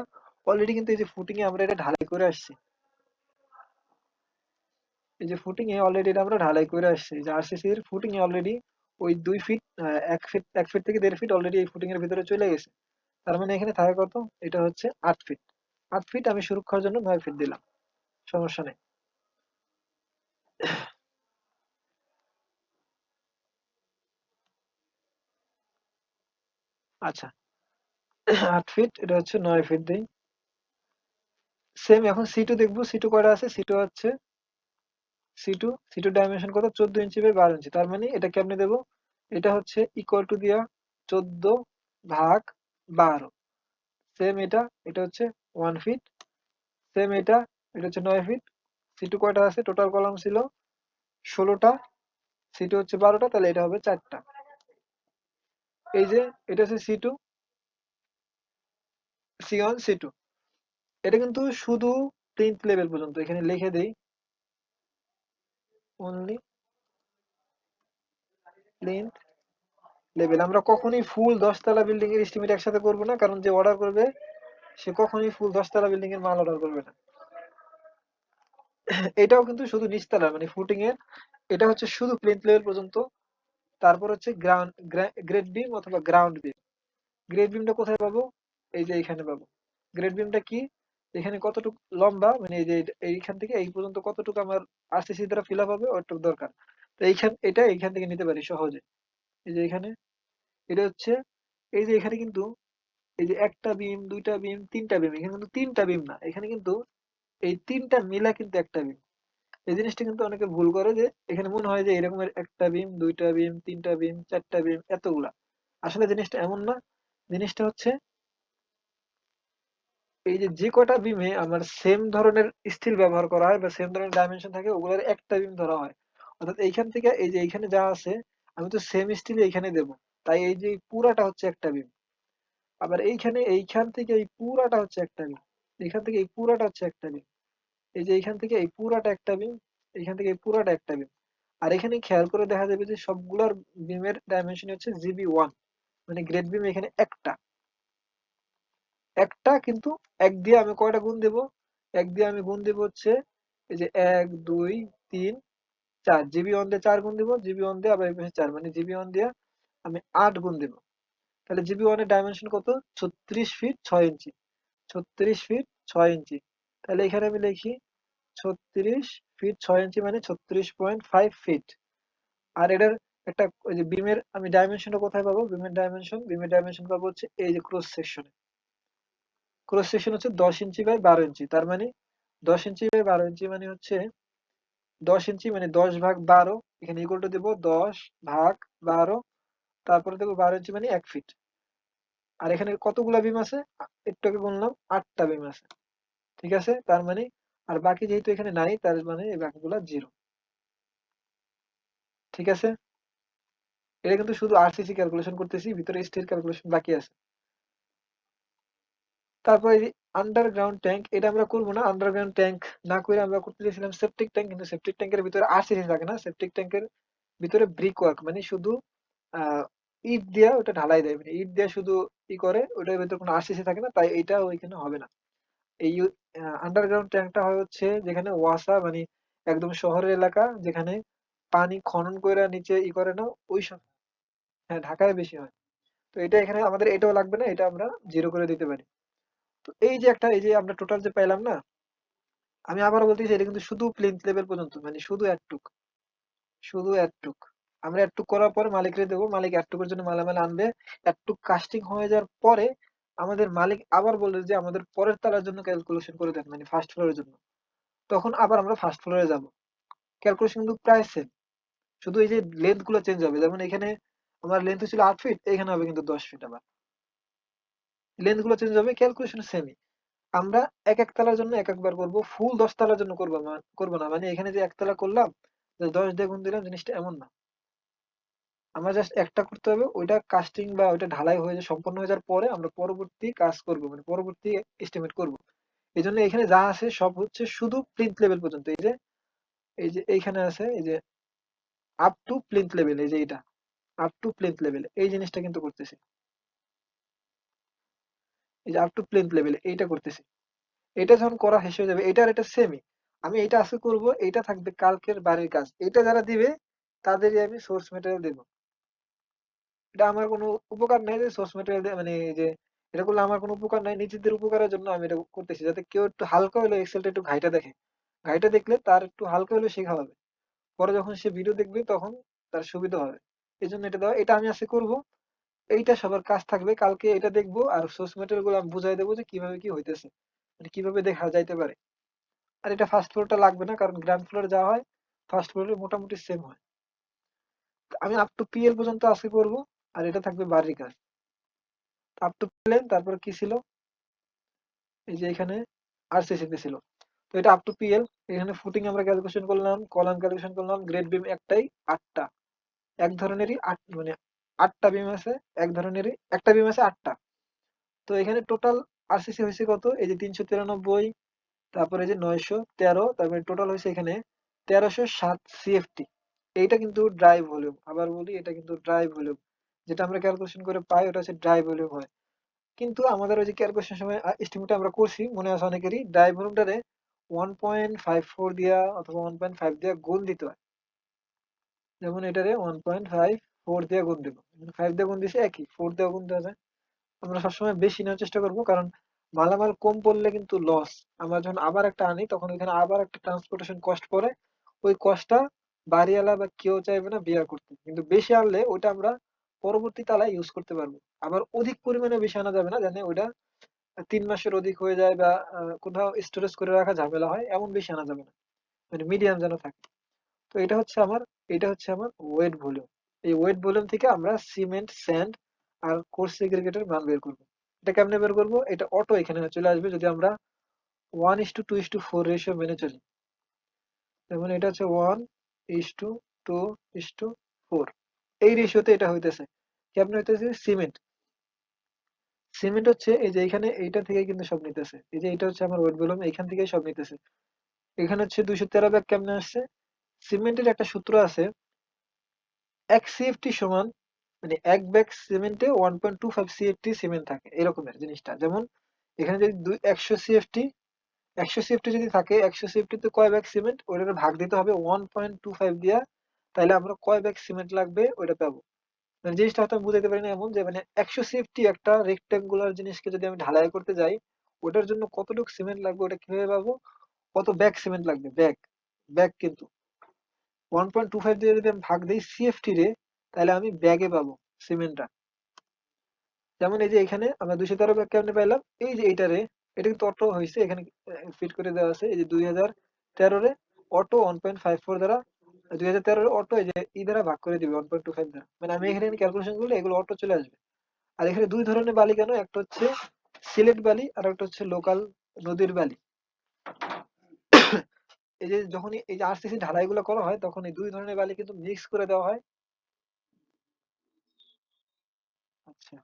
অলরেডি কিন্তু এই যে ফুটিং এ আমরা এটা ঢালাই করে আসছি, এই যে ফুটিং এ অলরেডি এটা আমরা ঢালাই করে আসছি, এই যে আরসিসি এর ফুটিং এ অলরেডি ওই 2 ফিট, 1 ফিট, 1 ফিট থেকে 1.5 ফিট অলরেডি এই ফুটিং এর ভিতরে চলে গেছে। তার মানে এখানে থাকে কত, এটা হচ্ছে 8 ফিট, 8 ফিট আমি সুরক্ষার জন্য 9 ফিট দিলাম, সমস্যা নেই। আচ্ছা, 8 ফিট এটা হচ্ছে 9 ফিট দিই। সেম এখন সি টু দেখবো, সি টু কয়টা আছে, সি টু হচ্ছে সি টু ডাইমেনশন কত, 14 ইঞ্চি বাই 12 ইঞ্চি, তার মানে এটা কেমনে দেবো, এটা হচ্ছে ইকুয়াল টু দিয়া 14 ভাগ 12। সেম এটা, এটা হচ্ছে 1 ফিট, সেম এটা, এটা হচ্ছে 9 ফিট। সি টু কয়টা আছে, টোটাল কলাম ছিল 16টা, সি টু হচ্ছে 12টা, তাহলে এটা হবে 4টা। এই যে এটা হচ্ছে সি টু, সি1, সি টু, এটা কিন্তু শুধু প্লিন্থ লেভেল পর্যন্ত, এখানে লিখে দেই অনলি প্লিন্থ লেভেল। আমরা কখনোই ফুল 10 তলা বিল্ডিং এর এস্টিমেট একসাথে করবো না, কারণ যে অর্ডার করবে সে কখনোই ফুল 10 তলা বিল্ডিং এর মাল অর্ডার করবে না। এটাও কিন্তু শুধু নিচতলা মানে ফুটিং এর, এটা হচ্ছে শুধু প্লিন্থ লেভেল পর্যন্ত। তারপর হচ্ছে গ্রাউন্ড, গ্রেড বিম অথবা গ্রাউন্ড বিম। গ্রেড বিমটা কোথায় পাবো, এই যে এইখানে পাবো। গ্রেড বিমটা কি, এখানে কতটুকু লম্বা, মানে এই যে এইখান থেকে এই পর্যন্ত কতটুকু আমার আরসিসি দ্বারা ফিল আপ হবে ওটুকু দরকার। তো এটা এইখান থেকে নিতে পারি সহজে। এই যে এখানে এটা হচ্ছে, এই যে এখানে কিন্তু এই যে একটা বিম, দুইটা বিম, তিনটা বিম, এখানে কিন্তু তিনটা বিম না, এখানে কিন্তু এই তিনটা মিলা কিন্তু একটা বিম। এই জিনিসটা কিন্তু অনেকে ভুল করে, যে এখানে মনে হয় যে এরকমের একটা বিম, দুইটা বিম, তিনটা বিম, চারটা বিম, এতগুলা। আসলে জিনিসটা এমন না। জিনিসটা হচ্ছে এই যে যে কটা বিমে আমার সেম ধরনের স্টিল ব্যবহার করা হয় বা সেম ধরনের ডাইমেনশন থাকে, ওগুলোর একটা বিম ধরা হয়। অর্থাৎ এইখান থেকে এই যে এইখানে যা আছে আমি তো সেম স্টিল এইখানে দেবো, তাই এই যে পুরাটা হচ্ছে একটা বিম। আবার এইখানে এইখান থেকে এই পুরাটা হচ্ছে একটা বিম, এইখান থেকে এই পুরাটা হচ্ছে একটা বিম, এই যে এইখান থেকে এই পুরাটা একটা বিম, এইখান থেকে এই পুরাটা একটা বিম। আর এখানে খেয়াল করে দেখা যাবে যে সবগুলোর বিমের ডাইমেনশন হচ্ছে জিবি 1, মানে গ্রেড বিম এখানে একটা, একটা কিন্তু এক দিয়ে আমি কয়টা গুণ দেব, এক দিয়ে আমি গুণ দেব হচ্ছে এই যে 1 2 3 4, জিবি 1 দিয়ে 4 গুণ দেব, জিবি 1 দিয়ে আবার এই পাশে 4, মানে জিবি 1 দিয়ে আমি 8 গুণ দেব। তাহলে জিবি 1 এর ডাইমেনশন কত, 36 ফিট 6 ইঞ্চি, 36 ফিট 6 ইঞ্চি। তাহলে এখানে আমি লিখি 36 ফিট 6 ইঞ্চি, মানে 36.5 ফিট। আর এটার একটা ওই যে বিমের আমি ডাইমেনশনটা কোথায় পাবো, বিমের ডাইমেনশন পাবো হচ্ছে এই যে ক্রস সেকশনে। ক্রস সেকশন হচ্ছে 10 ইঞ্চি বাই 12 ইঞ্চি, তার মানে 10 ইঞ্চি বাই 12 ইঞ্চি মানে হচ্ছে 10 ইঞ্চি, মানে 10 ভাগ 12, এখানে ইকুয়াল টু দেবো 10 ভাগ 12, তারপরে দেবো 12 ইঞ্চি মানে 1 ফিট। আর এখানে কতগুলা বিম আছে, একটু আগে গুনলাম 8টা বিম আছে, ঠিক আছে, তার মানে আর বাকি যেহেতু এখানে নাই, তার মানে এই বাকিগুলা জিরো, ঠিক আছে। এটা কিন্তু শুধু আরসিসি ক্যালকুলেশন করতেছি, ভিতরে স্টিল ক্যালকুলেশন বাকি আছে। তারপরে এই আন্ডারগ্রাউন্ড ট্যাঙ্ক, এটা আমরা করবো না। আন্ডারগ্রাউন্ড ট্যাঙ্ক না করে আমরা করতে চাইছিলাম সেপটিক ট্যাঙ্ক, কিন্তু সেপটিক ট্যাঙ্কের ভিতরে আরসিসি থাকে না, সেপটিক ট্যাঙ্কের ভিতরে ব্রিক ওয়ার্ক, মানে শুধু ইট দিয়া ওটা ঢালাই দেয়, মানে ইট দিয়া শুধু ই করে, ওটার ভিতরে কোনো আরসিসি থাকে না, তাই এটা ওইখানে হবে না। এই আন্ডারগ্রাউন্ড ট্যাঙ্কটা হয় হচ্ছে যেখানে ওয়াসা মানে একদম শহরের এলাকা যেখানে পানি খনন করে নিচে করে না ওই সব। হ্যাঁ, ঢাকায় বেশি হয়। তো এটা এখানে আমাদের এটাও লাগবে না, এটা আমরা জিরো করে দিতে পারি। তো এই যে একটা এই যে আমরা টোটাল যে পাইলাম না, আমি আবার বলতেছি এটা কিন্তু শুধু প্লিন্থ লেভেল পর্যন্ত, মানে শুধু এতটুক, শুধু এতটুক। আমরা এতটুক করার পরে মালিকরে দেবো, মালিক এতটুকুর জন্য মালামাল আনবে। এতটুক কাস্টিং হয়ে যাওয়ার পরে আমাদের মালিক আবার বলবে যে আমাদের পরের তলার জন্য ক্যালকুলেশন করে দেন, মানে ফার্স্ট ফ্লোরের জন্য। তখন আবার আমরা ফার্স্ট ফ্লোরে যাব। ক্যালকুলেশন কিন্তু প্রায় সেম, শুধু এই যে লেন্থ গুলো চেঞ্জ হবে। যেমন এখানে আমার লেন্থ ছিল 8 ফিট, এখানে হবে কিন্তু 10 ফিট। আবার লেন্থ গুলো চেঞ্জ হবে, ক্যালকুলেশন সেমই। আমরা এক এক তলার জন্য এক একবার করব, ফুল 10 তলার জন্য করবো না। মানে এখানে যে একতলা করলাম, যে 10 দিয়ে গুণ দিলাম, জিনিসটা এমন না। আমরা জাস্ট একটা করতে হবে, ওইটা কাস্টিং বা ওইটা ঢালাই হয়ে যে সম্পন্ন হয়ে যাওয়ার পরে আমরা পরবর্তী কাজ করব, মানে পরবর্তী এস্টিমেট করব। এই জন্য এখানে যা আছে সব হচ্ছে শুধু প্লিন্থ লেভেল পর্যন্ত। এই যে এইখানে আছে এই যে আপ টু প্লিন্থ লেভেল, এই যে এটা আপ টু প্লিন্থ লেভেল, এই জিনিসটা কিন্তু করতেছি। এই যে আপ টু প্লিন্থ লেভেল এইটা করতেছি। এটা যখন করা শেষ হয়ে যাবে, এটার এটা সেমই। আমি এটা আজকে করব, এইটা থাকবে কালকের বাড়ির কাজ। এটা যারা দিবে তাদেরই আমি সোর্স ম্যাটেরিয়াল দেবো। এটা আমার কোনো উপকার নাই যে সোর্স ম্যাটেরিয়াল মানে এই যে এটা করলে আমার কোনো উপকার নাই, নিজেদের উপকারের জন্য আমি এটা করতেছি, যাতে কেউ একটু হালকা হলে এক্সেলটা একটু ঘাইটা দেখে। ঘাইটা দেখলে তার একটু হালকা হলে শেখা হবে। পরে যখন সে ভিডিও দেখবে তখন তার সুবিধা হবে। এই জন্য এটা দেওয়া, এটা আমি আজকে করব। এইটা সবার কাজ থাকবে, কালকে এটা দেখবো আর সোর্স ম্যাটেরিয়াল গুলো আমি বুঝাই দেবো যে কিভাবে কি হইতেছে, মানে কিভাবে দেখা যাইতে পারে। আর এটা ফার্স্ট ফ্লোরটা লাগবে না, কারণ গ্রাউন্ড ফ্লোরে যা হয় ফার্স্ট ফ্লোরে মোটামুটি সেম হয়। তো আমি আপ টু পিএল পর্যন্ত আজকে করব। আর এটা থাকবে বাড়ির কাজ। আপ টু প্লেন, তারপর কি ছিল, এই যে এখানে আরসিসিতে ছিল। তো এটা আপ টু পিএল। এখানে ফুটিং আমরা ক্যালকুলেশন করলাম, কলাম ক্যালকুলেশন করলাম, গ্রেড বিম একটাই, 8টা। এক ধরনেরই মানে 8টা বিম আছে, এক ধরনেরই একটা বিম আছে 8টা। তো এখানে টোটাল আরসিসি হয়েছে কত, এই যে 393, তারপরে এই যে 913, তারপরে টোটাল হয়েছে এখানে 1307 সিএফটি। এইটা কিন্তু ড্রাই ভলিউম, আবার বলি এটা কিন্তু ড্রাই ভলিউম। যেটা আমরা ক্যালকুলেশন করে পাই ওটা হচ্ছে ড্রাই ভলিউম হয়। কিন্তু আমাদের ওই যে ক্যালকুলেশন সময় এস্টিমেট আমরা করছি, মনে আছে অনেকেরই, ড্রাই ভলিউমটারে 1.54 দিয়া অথবা 1.5 দিয়া গুণ দিতে হয়। যেমন এটারে 1.54 দিয়ে গুণ দিব, 5 দিয়ে গুণ দিছে একই, 4 দিয়ে গুণ দেওয়া যায়। আমরা সবসময় বেশি নেওয়ার চেষ্টা করবো, কারণ মালামাল কম পড়লে কিন্তু লস। আমরা যখন আবার একটা আনি তখন ওইখানে আবার একটা ট্রান্সপোর্টেশন কস্ট পড়ে। ওই কস্টটা বাড়িওয়ালা বা কেউ চাইবে না বিয়ার করতে, কিন্তু বেশি আনলে ওইটা আমরা পরবর্তী তালায় ইউজ করতে পারবো। আবার অধিক পরিমাণে বেশি আনা যাবে না, জানে ওইটা 3 মাসের অধিক হয়ে যায় বা কোথাও স্টোরেজ করে রাখা ঝামেলা হয়, এমন বেশি আনা যাবে না। মানে মিডিয়াম যেন থাকে। তো এটা হচ্ছে আমার ওয়েট ভলিউম। এই ওয়েট ভলিউম থেকে আমরা সিমেন্ট, স্যান্ড আর কোর্স সেগ্রিগেটের মান বের করবো। এটা কেমনে বের করবো, এটা অটো এখানে চলে আসবে যদি আমরা 1:2:4 রেশিও মেনে চলি। যেমন এটা হচ্ছে 1:2:4। এই রেশিওতে এটা হইতেছে। কেমনে হইতেছে, সিমেন্ট, সিমেন্ট হচ্ছে এই যে এখানে এইটা থেকে কিন্তু সব নিতেছে। এই যে এটা হচ্ছে আমার ওয়েট ভলিউম, এখান থেকেই সব নিতেছে। এখানে হচ্ছে 213 ব্যাগ কেমনে আসছে, সিমেন্টের একটা সূত্র আছে, এক সিএফটি সমান, মানে এক ব্যাগ সিমেন্টে 1.25 সিএফটি সিমেন্ট থাকে, এরকমের জিনিসটা। যেমন এখানে যদি 100 সিএফটি, 100 সিএফটি যদি থাকে, 100 সিএফটি তে কয় ব্যাগ সিমেন্ট, ওইটার ভাগ দিতে হবে 1.25 দিয়া। তাহলে আমরা কয় ব্যাগ সিমেন্ট লাগবে ওইটা পাবো। মানে জিনিসটা হয়তো আমি বুঝাইতে পারি না, এমন যে মানে 100 সিএফটি একটা রেক্টেঙ্গুলার জিনিসকে যদি আমি ঢালাই করতে যাই, ওটার জন্য কতটুকু সিমেন্ট লাগবে ওটা কিভাবে পাবো, কত ব্যাগ সিমেন্ট লাগবে, ব্যাগ, ব্যাগ কিন্তু 1.25 দিয়ে যদি আমি ভাগ দিই সিএফটি রে, তাহলে আমি ব্যাগে পাবো সিমেন্টটা। যেমন এই যে এখানে আমরা 213 ব্যাগ কেমনে পাইলাম, এই যে এইটারে, এটা কিন্তু অটো হয়েছে এখানে ফিট করে দেওয়া আছে। এই যে 2013 রে অটো 1.54 দ্বারা, 2013 রে অটো এই যে দ্বারা ভাগ করে দিবে 1.25 দ্বারা, মানে আমি এখানে ক্যালকুলেশন করলে এগুলো অটো চলে আসবে। আর এখানে দুই ধরনের বালি কেন, একটা হচ্ছে সিলেট বালি আর একটা হচ্ছে লোকাল নদীর বালি। এই যে যখনই এই যে আরসিসি ঢালাই গুলো করা হয় তখন এই দুই ধরনের বালি কিন্তু মিক্স করে দেওয়া হয়। আচ্ছা,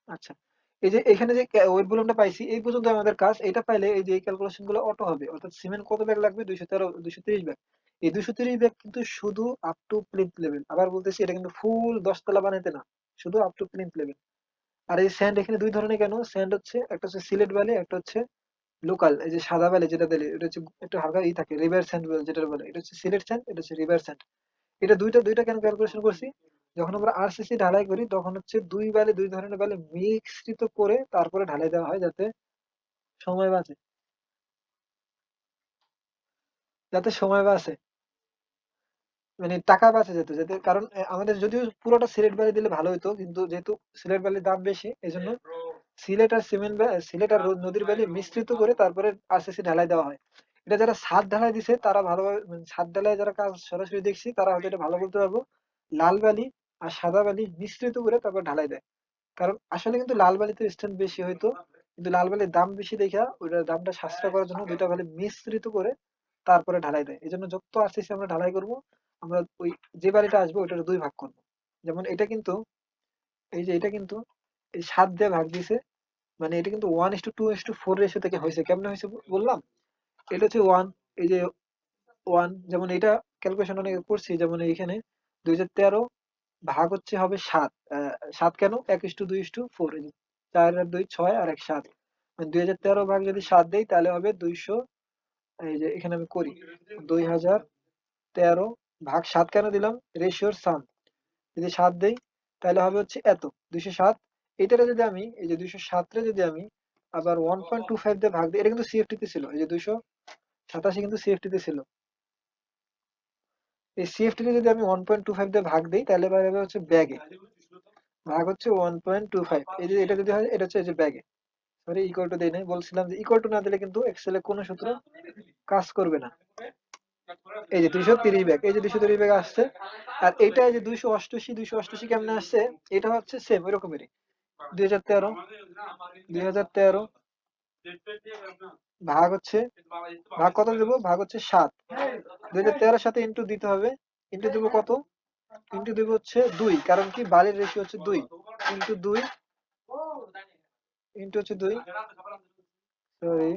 আচ্ছা, এই যে এখানে যে ওয়েট ভলিউমটা পাইছি এই পর্যন্ত আমাদের কাজ। এটা পাইলে এই যে এই ক্যালকুলেশন গুলো অটো হবে। অর্থাৎ সিমেন্ট কত ব্যাগ লাগবে? 230 ব্যাগ। এই 230 ব্যাগ কিন্তু শুধু আপ টু প্লিন্থ লেভেল। আবার বলতেছি, এটা কিন্তু ফুল 10 তলা বানাইতে না, শুধু আপ টু প্লিন্থ লেভেল। আর এই স্যান্ড এখানে দুই ধরনের কেন? স্যান্ড হচ্ছে একটা হচ্ছে সিলেট ভ্যালি, একটা হচ্ছে লোকাল। এই যে সাদা ভ্যালি যেটা দিলে এটা হচ্ছে একটু হালকা থাকে, রিভার স্যান্ড যেটা বলে, এটা হচ্ছে সিলেট স্যান্ড, এটা হচ্ছে রিভার স্যান্ড। এটা দুইটা দুইটা কেন ক্যালকুলেশন করছি? যখন আমরা আরসিসি ঢালাই করি তখন হচ্ছে দুই বালি, দুই ধরনের বালি মিশ্রিত করে তারপরে ঢালাই দেওয়া হয়, যাতে সময় বাঁচে। যাতে সময় বাঁচে, মানে টাকা বাঁচে যেত, যাতে কারণ আমাদের যদিও পুরোটা সিলেট বালি দিলে ভালো হতো, কিন্তু যেহেতু সিলেট বালির দাম বেশি, এই জন্য সিলেট আর সিলেট আর নদীর বালি মিশ্রিত করে তারপরে আরসিসি ঢালাই দেওয়া হয়। এটা যারা ছাদ ঢালাই দিছে তারা ভালোভাবে, মানে ছাদ ঢালাই যারা কাজ সরাসরি দেখছি তারা হয়তো এটা ভালো বলতে পারবো। লাল বালি আর সাদা বালি মিশ্রিত করে তারপর ঢালাই দেয়। কারণ আসলে কিন্তু লাল বালিতে স্ট্যান্ড বেশি হইতো, কিন্তু লাল বালির দাম বেশি দেখা ওইটার দামটা সাশ্রয় করার জন্য দুইটা বালি মিশ্রিত করে তারপরে ঢালাই দেয়। এই জন্য যত আরসিসি আমরা ঢালাই করব, আমরা ওই যে বালিটা আসবে ওইটার দুই ভাগ করবো। যেমন এটা কিন্তু, এই যে এটা কিন্তু এই 7 দিয়ে ভাগ দিছে, মানে এটা কিন্তু 1:2:4 রেশিও থেকে হয়েছে। কেমনে হয়েছে বললাম? এটা হচ্ছে 1, এই যে 1, যেমন এটা ক্যালকুলেশন অনেক করছি, যেমন এইখানে 2013 ভাগ হচ্ছে হবে 7। 7 কেন? 1:2:4, এই যে 4 আর 2 6 আর 1 7, মানে 2013 ভাগ যদি 7 দেই তাহলে হবে 200। এই যে এখানে আমি করি 2013 ভাগ 7 কেন দিলাম? রেশিওর সাম। যদি 7 দেই তাহলে হবে হচ্ছে এত, 207। এটারে যদি আমি, এই যে 207 রে যদি আমি আবার 1.25 দিয়ে ভাগ দিই, এটা কিন্তু সিএফটি তে ছিল, এই যে 287 কিন্তু সিএফটি তে ছিল। এই সিএফটি তে যদি আমি 1.25 দিয়ে ভাগ দিই তাহলে হবে হচ্ছে ব্যাগে, ভাগ হচ্ছে 1.25। এই যে এটা যদি হয়, এটা হচ্ছে এই যে ব্যাগে, সরি ইকুয়াল টু দেই নাই, বলছিলাম যে ইকুয়াল টু না দিলে কিন্তু এক্সেলে কোনো সূত্র কাজ করবে না। এই যে 230 ব্যাগ, এই যে 230 ব্যাগ আসছে। আর এইটা এই যে 288 কেমনে আসছে? এটা হচ্ছে সেম ওই রকমেরই। 2013 2013 ভাগ হচ্ছে, ভাগ কত দেবো? ভাগ হচ্ছে 7। 2013 সাথে ইন্টু দিতে হবে। ইন্টু দেবো কত? ইন্টু দেবো হচ্ছে 2, কারণ কি বালির রেশিও হচ্ছে 2। ইন্টু 2, ইন্টু হচ্ছে 2, সরি,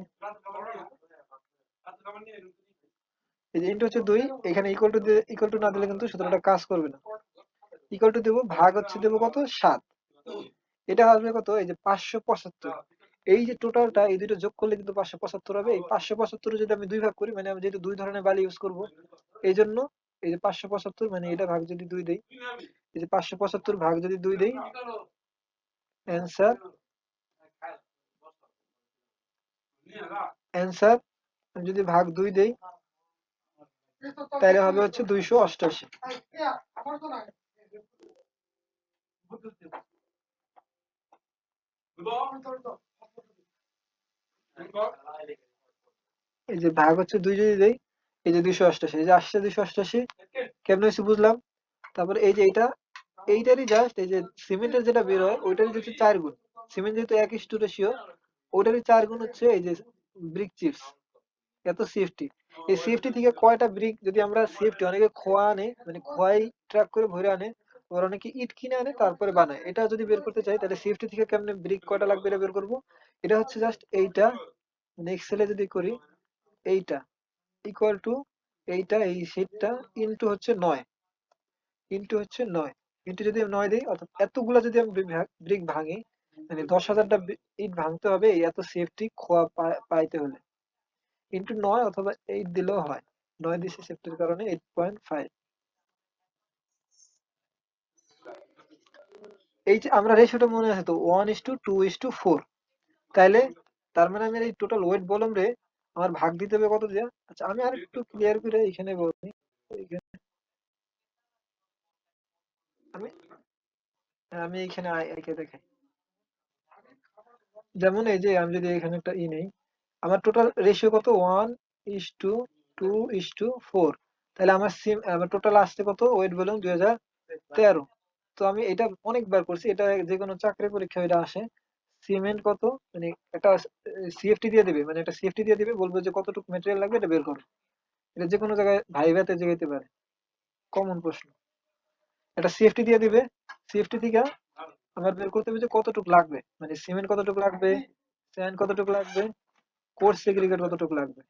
এই যে ইন্টু হচ্ছে 2, এখানে ইকুয়াল টু, ইকুয়াল টু না দিলে কিন্তু সূত্রটা কাজ করবে না। ইকুয়াল টু দেবো, ভাগ হচ্ছে দেবো কত? 7। এটা আসবে কত? এই যে 575। এই যে টোটালটা এই দুটো যোগ করলে কিন্তু 575 হবে। এই 575 যদি আমি দুই ভাগ করি, মানে আমি যেহেতু দুই ধরনের বালি ইউজ করব, এই জন্য এই যে 575, মানে এটা ভাগ যদি 2 দেই, এই যে 575 ভাগ যদি 2 দেই, অ্যান্সার, অ্যান্সার যদি ভাগ 2 দেই তাহলে হবে হচ্ছে 288। এই যে ভাগ হচ্ছে 2 যদি দেই, এই যে 288, এই যে আসছে 288, কেমনে হয়েছে বুঝলাম। তারপরে এই যে এইটারই জাস্ট এই যে সিমেন্টের যেটা বের হয় ওইটারই হচ্ছে 4 গুণ। সিমেন্ট যেহেতু 1:2 রেশিও, ওইটারই 4 গুণ হচ্ছে এই যে ব্রিক চিপস, এত সিএফটি। এই সিএফটি থেকে কয়টা ব্রিক, যদি আমরা সিএফটি অনেকে খোয়া আনে, মানে খোয়াই ট্রাক করে ভরে আনে, আবার অনেকে ইট কিনে আনে তারপরে বানায়, এটা যদি বের করতে চাই তাহলে সিএফটি থেকে কেমনে ব্রিক কয়টা লাগবে এটা বের করবো। এটা হচ্ছে জাস্ট এইটা, মানে এক্সেলে যদি করি, এইটা ইকুয়াল টু এইটা, এই শীটটা ইনটু হচ্ছে 9, ইনটু হচ্ছে 9, ইনটু যদি 9 দিই, অর্থাৎ এতগুলা যদি আমি ব্রিক ভাঙি, মানে 10,000টা ইট ভাঙতে হবে এই এত সেফটি খোয়া পাইতে হলে। ইনটু 9 অথবা 8 দিলেও হয়। 9 দিছি সেফটির কারণে 8.5। এই যে আমরা রেশিওটা মনে আছে তো, 1:2:4। তাইলে তার মানে আমি এই টোটাল ওয়েট ভলিউম রে আমার ভাগ দিতে হবে কত দিয়ে? আচ্ছা আমি আর একটু ক্লিয়ার করে এখানে বলি। আমি আমি এখানে একে দেখাই। যেমন এই যে আমি যদি এখানে একটা নেই, আমার টোটাল রেশিও কত? 1:2:4। তাহলে আমার টোটাল আসছে কত? Weight volume 2013। তো আমি এটা অনেকবার করছি, এটা যে কোনো চাকরি পরীক্ষা এটা আসে। সিমেন্ট কত, মানে একটা সিএফটি দিয়ে দিবে, মানে একটা সিএফটি দিয়ে দিবে, বলবে যে কতটুকু ম্যাটেরিয়াল লাগবে এটা বের করো। এটা যে কোনো জায়গায় ভাইভাতে যেতে পারে, কমন প্রশ্ন। একটা সিএফটি দিয়ে দিবে, সিএফটি থেকে আমার বের করতে হবে যে কতটুকু লাগবে, মানে সিমেন্ট কতটুকু লাগবে, স্যান্ড কতটুকু লাগবে, কোর্স এগ্রিগেট কতটুকু লাগবে।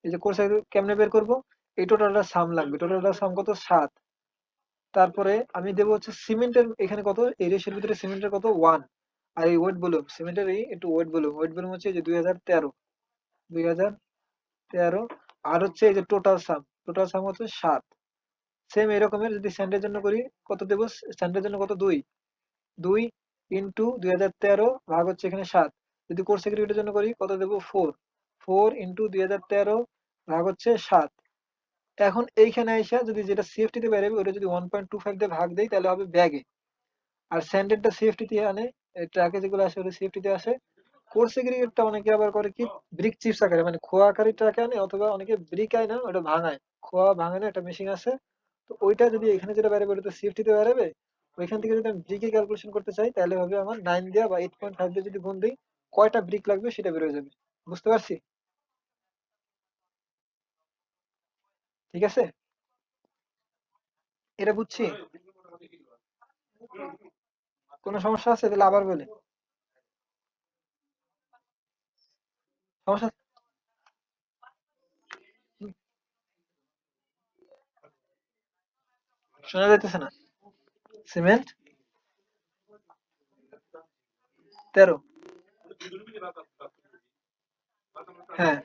এই যে কোর্স এগ্রিগেট কেমনে বের করব, এই টোটালটা সাম লাগবে, টোটালটা সাম কত 7। তারপরে আমি দেবো হচ্ছে সিমেন্টের এখানে কত, এই রেশিওর ভিতরে সিমেন্টের কত 1। আর এই ওয়েট ভলিউম সিমেন্টের এই একটু ওয়েট ভলিউম হচ্ছে এই যে 2013, 2013। আর হচ্ছে এই যে টোটাল সাম হচ্ছে 7। সেম এরকমের যদি স্যান্ডের জন্য করি, কত দেবো, স্যান্ডের জন্য কত 2, 2 ইন্টু 2013 ভাগ হচ্ছে এখানে 7। যদি কোর সিকিউরিটির জন্য করি কত দেবো, 4, 4 ইন্টু 2013 ভাগ হচ্ছে 7। এখন এইখানে আইসা যদি যেটা সিএফটি তে বেরোবে ওটা যদি 1.25 দিয়ে ভাগ দেই তাহলে হবে ব্যাগে। আর স্যান্ডেরটা সিএফটি তে আনে, ট্রাকে যেগুলো আসে ওটা সিএফটি তে আসে। কোর সেগ্রিগেটটা অনেকে আবার করে কি ব্রিক চিপস আকারে, মানে খোয়া আকারে ট্রাকে আনে, অথবা অনেকে ব্রিক আয় না, ওটা ভাঙায়, খোয়া ভাঙানো একটা মেশিন আছে। তো ওইটা যদি এখানে যেটা বেরোবে ওটা তো সিএফটি তে বেরোবে। ওইখান থেকে যদি আমি ব্রিকে ক্যালকুলেশন করতে চাই তাহলে হবে আমার 9 দিয়ে বা 8.5 দিয়ে যদি গুণ দিই কয়টা ব্রিক লাগবে সেটা বেরোয় যাবে। বুঝতে পারছি? ঠিক আছে, এটা বুঝছি। কোনো সমস্যা আছে তাহলে আবার বলি। সমস্যা শোনা যাইতেছে না? সিমেন্ট 13, হ্যাঁ।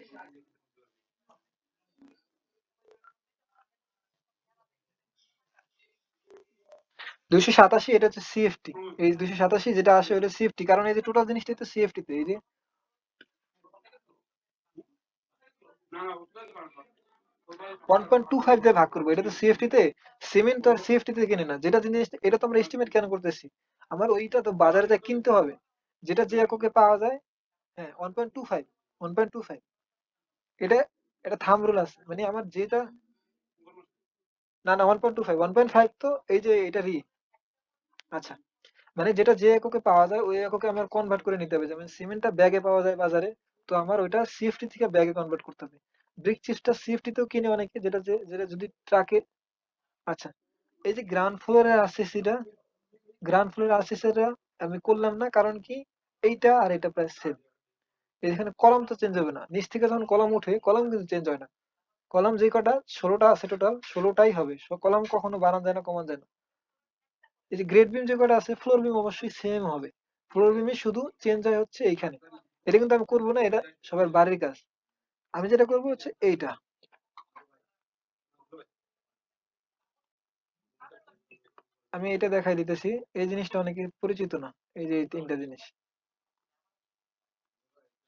287 এটা হচ্ছে সিএফটি। এই 287 যেটা আসে ওটা সিএফটি, কারণ এই যে টোটাল জিনিসটাই তো সিএফটি তে, এই যে 1.25 দিয়ে ভাগ করবো, এটা তো সিএফটি তে। সিমেন্ট তো আর সিএফটি তে কিনে না, যেটা জিনিস এটা তো আমরা এস্টিমেট কেন করতেছি, আমার ওইটা তো বাজারে যা কিনতে হবে, যেটা যে এককে পাওয়া যায়। হ্যাঁ, 1.25, 1.25। এটা এটা থাম্ব রুল আছে, মানে আমার যেটা, না না 1.25, 1.5 তো এই যে এটা আচ্ছা, মানে যেটা যে এককে পাওয়া যায় ওই এককে আমার কনভার্ট করে নিতে হবে। যেমন সিমেন্টটা ব্যাগে পাওয়া যায় বাজারে, তো আমার ওইটা সিএফটি থেকে ব্যাগে কনভার্ট করতে হবে। ব্রিক চিপসটা সিএফটি তেও কিনে অনেকে, যেটা যদি ট্রাকে। আচ্ছা, এই যে গ্রাউন্ড ফ্লোরের আরসিসিটা, গ্রাউন্ড ফ্লোরের আরসিসিটা আমি করলাম না, কারণ কি এইটা আর এটা প্রায় সেম। এখানে কলাম তো চেঞ্জ হবে না, নিচ থেকে যখন কলাম উঠে কলাম কিন্তু চেঞ্জ হয় না। কলাম যে কটা 16টা আছে টোটাল 16টাই হবে, কলাম কখনো বাড়ানো যায় না কমানো যায় না। এই যে গ্রেড বিম যে কটা আছে, ফ্লোর বিম অবশ্যই সেম হবে। ফ্লোর বিমে শুধু চেঞ্জ হয় হচ্ছে এইখানে। এটা কিন্তু আমি করবো না, এটা সবার বাড়ির কাজ। আমি যেটা করবো হচ্ছে এইটা। আমি এটা দেখাই দিতেছি। এই জিনিসটা অনেকে পরিচিত না, এই যে এই 3টা জিনিস,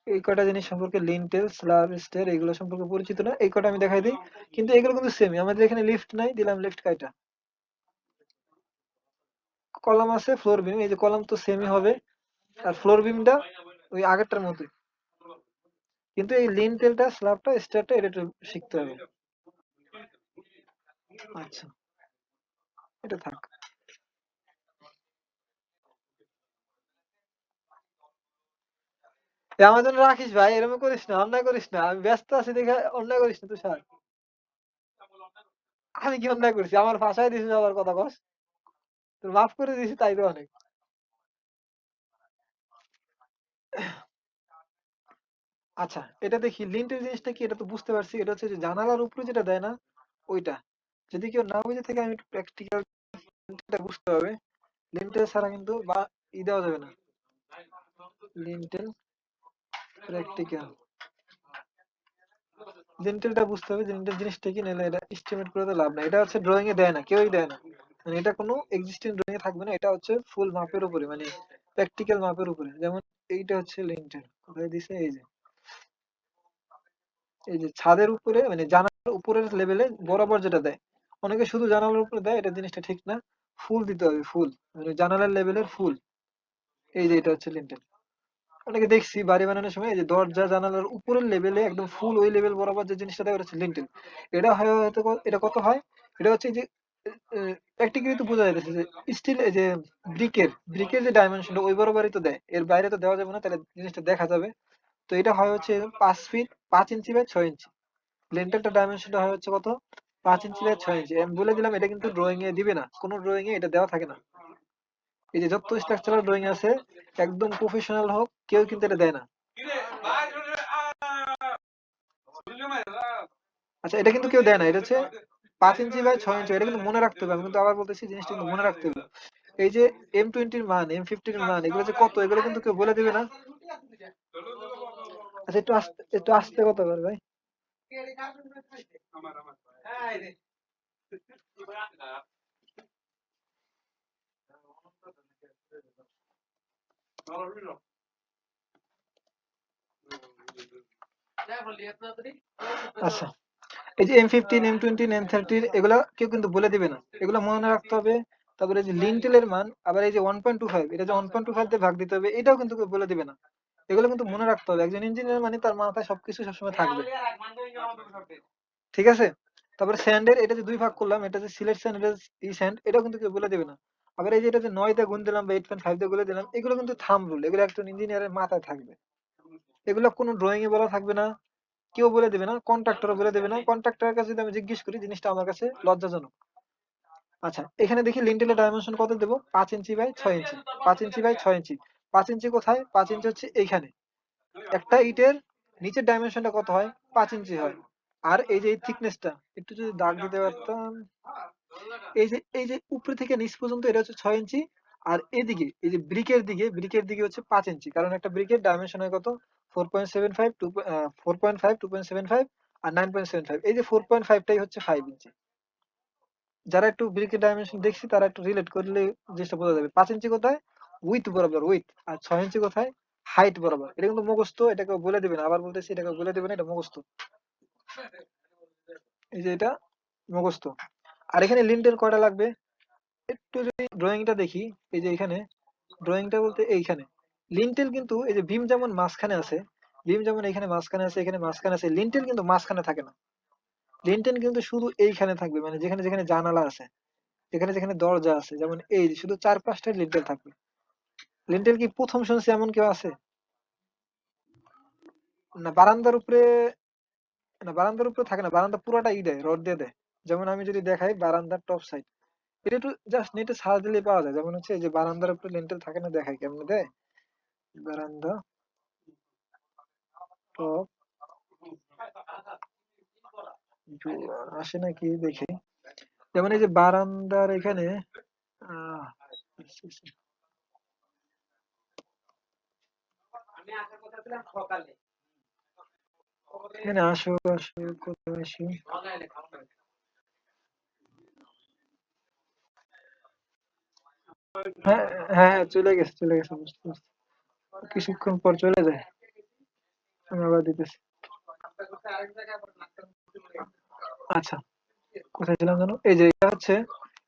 এই কয়টা জিনিস সম্পর্কে, লিনটেল, স্ল্যাব, স্টেয়ার, এগুলো সম্পর্কে পরিচিত না, এই কয়টা আমি দেখাই দিই। কিন্তু এগুলো কিন্তু সেমই, আমাদের এখানে লিফট নাই, দিলাম লিফট কয়টা, কলাম আছে, ফ্লোর বিম, এই যে কলাম তো সেমই হবে। আর ফ্লোর বিমটা ওই আগেরটার মতোই। কিন্তু এই লিনটেলটা, স্ল্যাবটা, স্টেয়ারটা এটা একটু শিখতে হবে। আচ্ছা, এটা থাক। এ আমার জন্য রাখিস ভাই, এরকম করিস না, অন্যায় করিস না, আমি ব্যস্ত আছি দেখে অন্যায় করিস না তুষার। আমি কি অন্যায় করছি, আমার ভাষায় দিছিস আবার কথা কস। তোর মাফ করে দিছি তাই তো অনেক। আচ্ছা, এটা দেখি লিন্টের জিনিসটা কি, এটা তো বুঝতে পারছি, এটা হচ্ছে যে জানালার উপরে যেটা দেয় না ওইটা। যদি কেউ না বুঝে থাকে আমি একটু প্র্যাকটিক্যাল বুঝতে হবে। লিন্টেল ছাড়া কিন্তু বা দেওয়া যাবে না। লিন্টেল প্র্যাকটিক্যাল, লিন্টেলটা বুঝতে হবে যে লিন্টেল জিনিসটা কি, নাহলে এটা এস্টিমেট করে তো লাভ নাই। এটা হচ্ছে ড্রয়িং এ দেয় না, কেউই দেয় না, মানে এটা কোনো এক্সিস্টিং ড্রয়িং এ থাকবে না। এটা হচ্ছে ফুল মাপের উপরে, মানে প্র্যাকটিক্যাল মাপের উপরে। যেমন এইটা হচ্ছে লিন্টেল, কোথায় দিছে, এই যে এই যে ছাদের উপরে, মানে জানালার উপরের লেভেলে বরাবর যেটা দেয়। অনেকে শুধু জানালার উপরে দেয়, এটা জিনিসটা ঠিক না। ফুল দিতে হবে, ফুল, মানে জানালার লেভেলের ফুল। এই যে এটা হচ্ছে লিন্টেল। অনেকে দেখছি বাড়ি বানানোর সময় এই যে দরজা জানালার উপরের লেভেলে একদম ফুল ওই লেভেল বরাবর যে জিনিসটা দেয় ওটা হচ্ছে লিন্টেল। এটা হয় হয়তো এটা কত হয়, এটা হচ্ছে যে প্র্যাকটিক্যালি তো বোঝা যাচ্ছে যে স্টিল, এই যে ব্রিকের যে ডাইমেনশনটা ওই বরাবরই তো দেয়, এর বাইরে তো দেওয়া যাবে না, তাহলে জিনিসটা দেখা যাবে। তো এটা হয় হচ্ছে 5 ফিট 5 ইঞ্চি বাই 6 ইঞ্চি। লিন্টেলটা ডাইমেনশনটা হয় হচ্ছে কত, 5 ইঞ্চি বাই 6 ইঞ্চি। আমি বলে দিলাম, এটা কিন্তু ড্রয়িং এ দিবে না, কোনো ড্রয়িং এ এটা দেওয়া থাকে না। এই যে যত স্ট্রাকচারাল ড্রয়িং আছে একদম প্রফেশনাল হোক কেউ কিন্তু এটা দেয় না। আচ্ছা এটা কিন্তু কেউ দেয় না, এটা হচ্ছে 5 ইঞ্চি বাই 6 ইঞ্চি, এটা কিন্তু মনে রাখতে হবে। আমি কিন্তু আবার বলতেছি জিনিসটা কিন্তু মনে রাখতে হবে। এই যে M20 এর মান, M15 এর মান, এগুলো যে কত, এগুলো কিন্তু কেউ বলে দিবে না। আচ্ছা একটু আস্তে কথা বল ভাই। আচ্ছা এই যে M15, M20, M30 এগুলা কেউ কিন্তু বলে দিবে না, এগুলো মনে রাখতে হবে। তারপরে এই যে লিন্টেলের মান, আবার এই যে 1.25, এটা যে 1.25 দিয়ে ভাগ দিতে হবে, এটাও কিন্তু কেউ বলে দিবে না। এগুলো কিন্তু মনে রাখতে হবে। একজন ইঞ্জিনিয়ার মানে তার মাথায় সবকিছু সবসময় থাকবে। ঠিক আছে? তারপরে স্যান্ডের এটা যে 2 ভাগ করলাম, এটা যে সিলেট স্যান্ড, এটা ই স্যান্ড, এটাও কিন্তু কেউ বলে দিবে না। আবার এই যে এটা যে 9 দিয়ে গুণ দিলাম বা 8.5 দিয়ে গুলে দিলাম, এগুলো কিন্তু থাম্ব রুল, এগুলো একজন ইঞ্জিনিয়ারের মাথায় থাকবে। এগুলো কোনো ড্রয়িং এ বলা থাকবে না, কেউ বলে দেবে না, কন্ট্রাক্টরও বলে দেবে না। কন্ট্রাক্টরের কাছে যদি আমি জিজ্ঞেস করি, জিনিসটা আমার কাছে লজ্জাজনক। আচ্ছা এখানে দেখি লিন্টেলের ডাইমেনশন কত দেবো, 5 inch by 6 inch. 5 inch by 6 ইঞ্চি, 5 ইঞ্চি কোথায়, 5 ইঞ্চি হচ্ছে এইখানে। একটা ইটের নিচের ডাইমেনশনটা কত হয়, 5 ইঞ্চি হয়। আর এই যে এই থিকনেসটা একটু যদি দাগ দিতে পারতাম, এই যে উপরে থেকে নিচ পর্যন্ত এটা হচ্ছে 6 ইঞ্চি। আর এদিকে এই যে ব্রিকের দিকে হচ্ছে 5 ইঞ্চি, কারণ একটা ব্রিকের ডাইমেনশন হয় কত, 4.75, 4.5, 2.75 আর 9.75। এই যে 4.5টাই হচ্ছে 5 ইঞ্চি। যারা একটু ব্রিকের ডাইমেনশন দেখছি তারা একটু রিলেট করলে জিনিসটা বোঝা যাবে। 5 ইঞ্চি কোথায়, উইথ বরাবর উইথ, আর 6 ইঞ্চি কোথায়, হাইট বরাবর। এটা কিন্তু মুখস্থ, এটাকে বলে দিবেন, আবার বলতেছি এটাকে বলে দিবেন, এটা মুখস্থ। এই যে এটা মুখস্থ। আর এখানে লিন্টেল কয়টা লাগবে, একটু যদি ড্রয়িংটা দেখি, এই যে এখানে ড্রয়িংটা বলতে এইখানে লিন্টেল কিন্তু এই যে বিম যেমন মাঝখানে আছে, বিম যেমন এখানে মাঝখানে আছে, এখানে মাঝখানে আছে, লিন্টেল কিন্তু মাঝখানে থাকে না। লিন্টেল কিন্তু শুধু এইখানে থাকবে, মানে যেখানে যেখানে জানালা আছে, যেখানে যেখানে দরজা আছে, যেমন এই যে শুধু 4-5টা লিন্টেল থাকবে। লিন্টেল কি প্রথম শুনছি এমন কেউ আছে? না বারান্দার উপরে, না বারান্দার উপরে থাকে না, বারান্দা পুরোটা দেয়, রড দিয়ে দেয়। যেমন আমি যদি দেখাই বারান্দার টপ সাইড, এটা একটু জাস্ট নেটে সার্চ দিলে পাওয়া যায়। যেমন হচ্ছে এই যে বারান্দার উপরে লিন্টেল থাকে না, দেখাই কেমনে দেয়। বারান্দা টপ আসে নাকি দেখি। যেমন এই যে বারান্দার এখানে আহ, এখানে আসো আসো, কোথায় আসি। হ্যাঁ হ্যাঁ হ্যাঁ, চলে গেছে বুঝতে পারছি। কিছুক্ষণ পর চলে যায়। আমি আবার দিতেছি। আচ্ছা কোথায় ছিলাম জানো, এই যে এটা হচ্ছে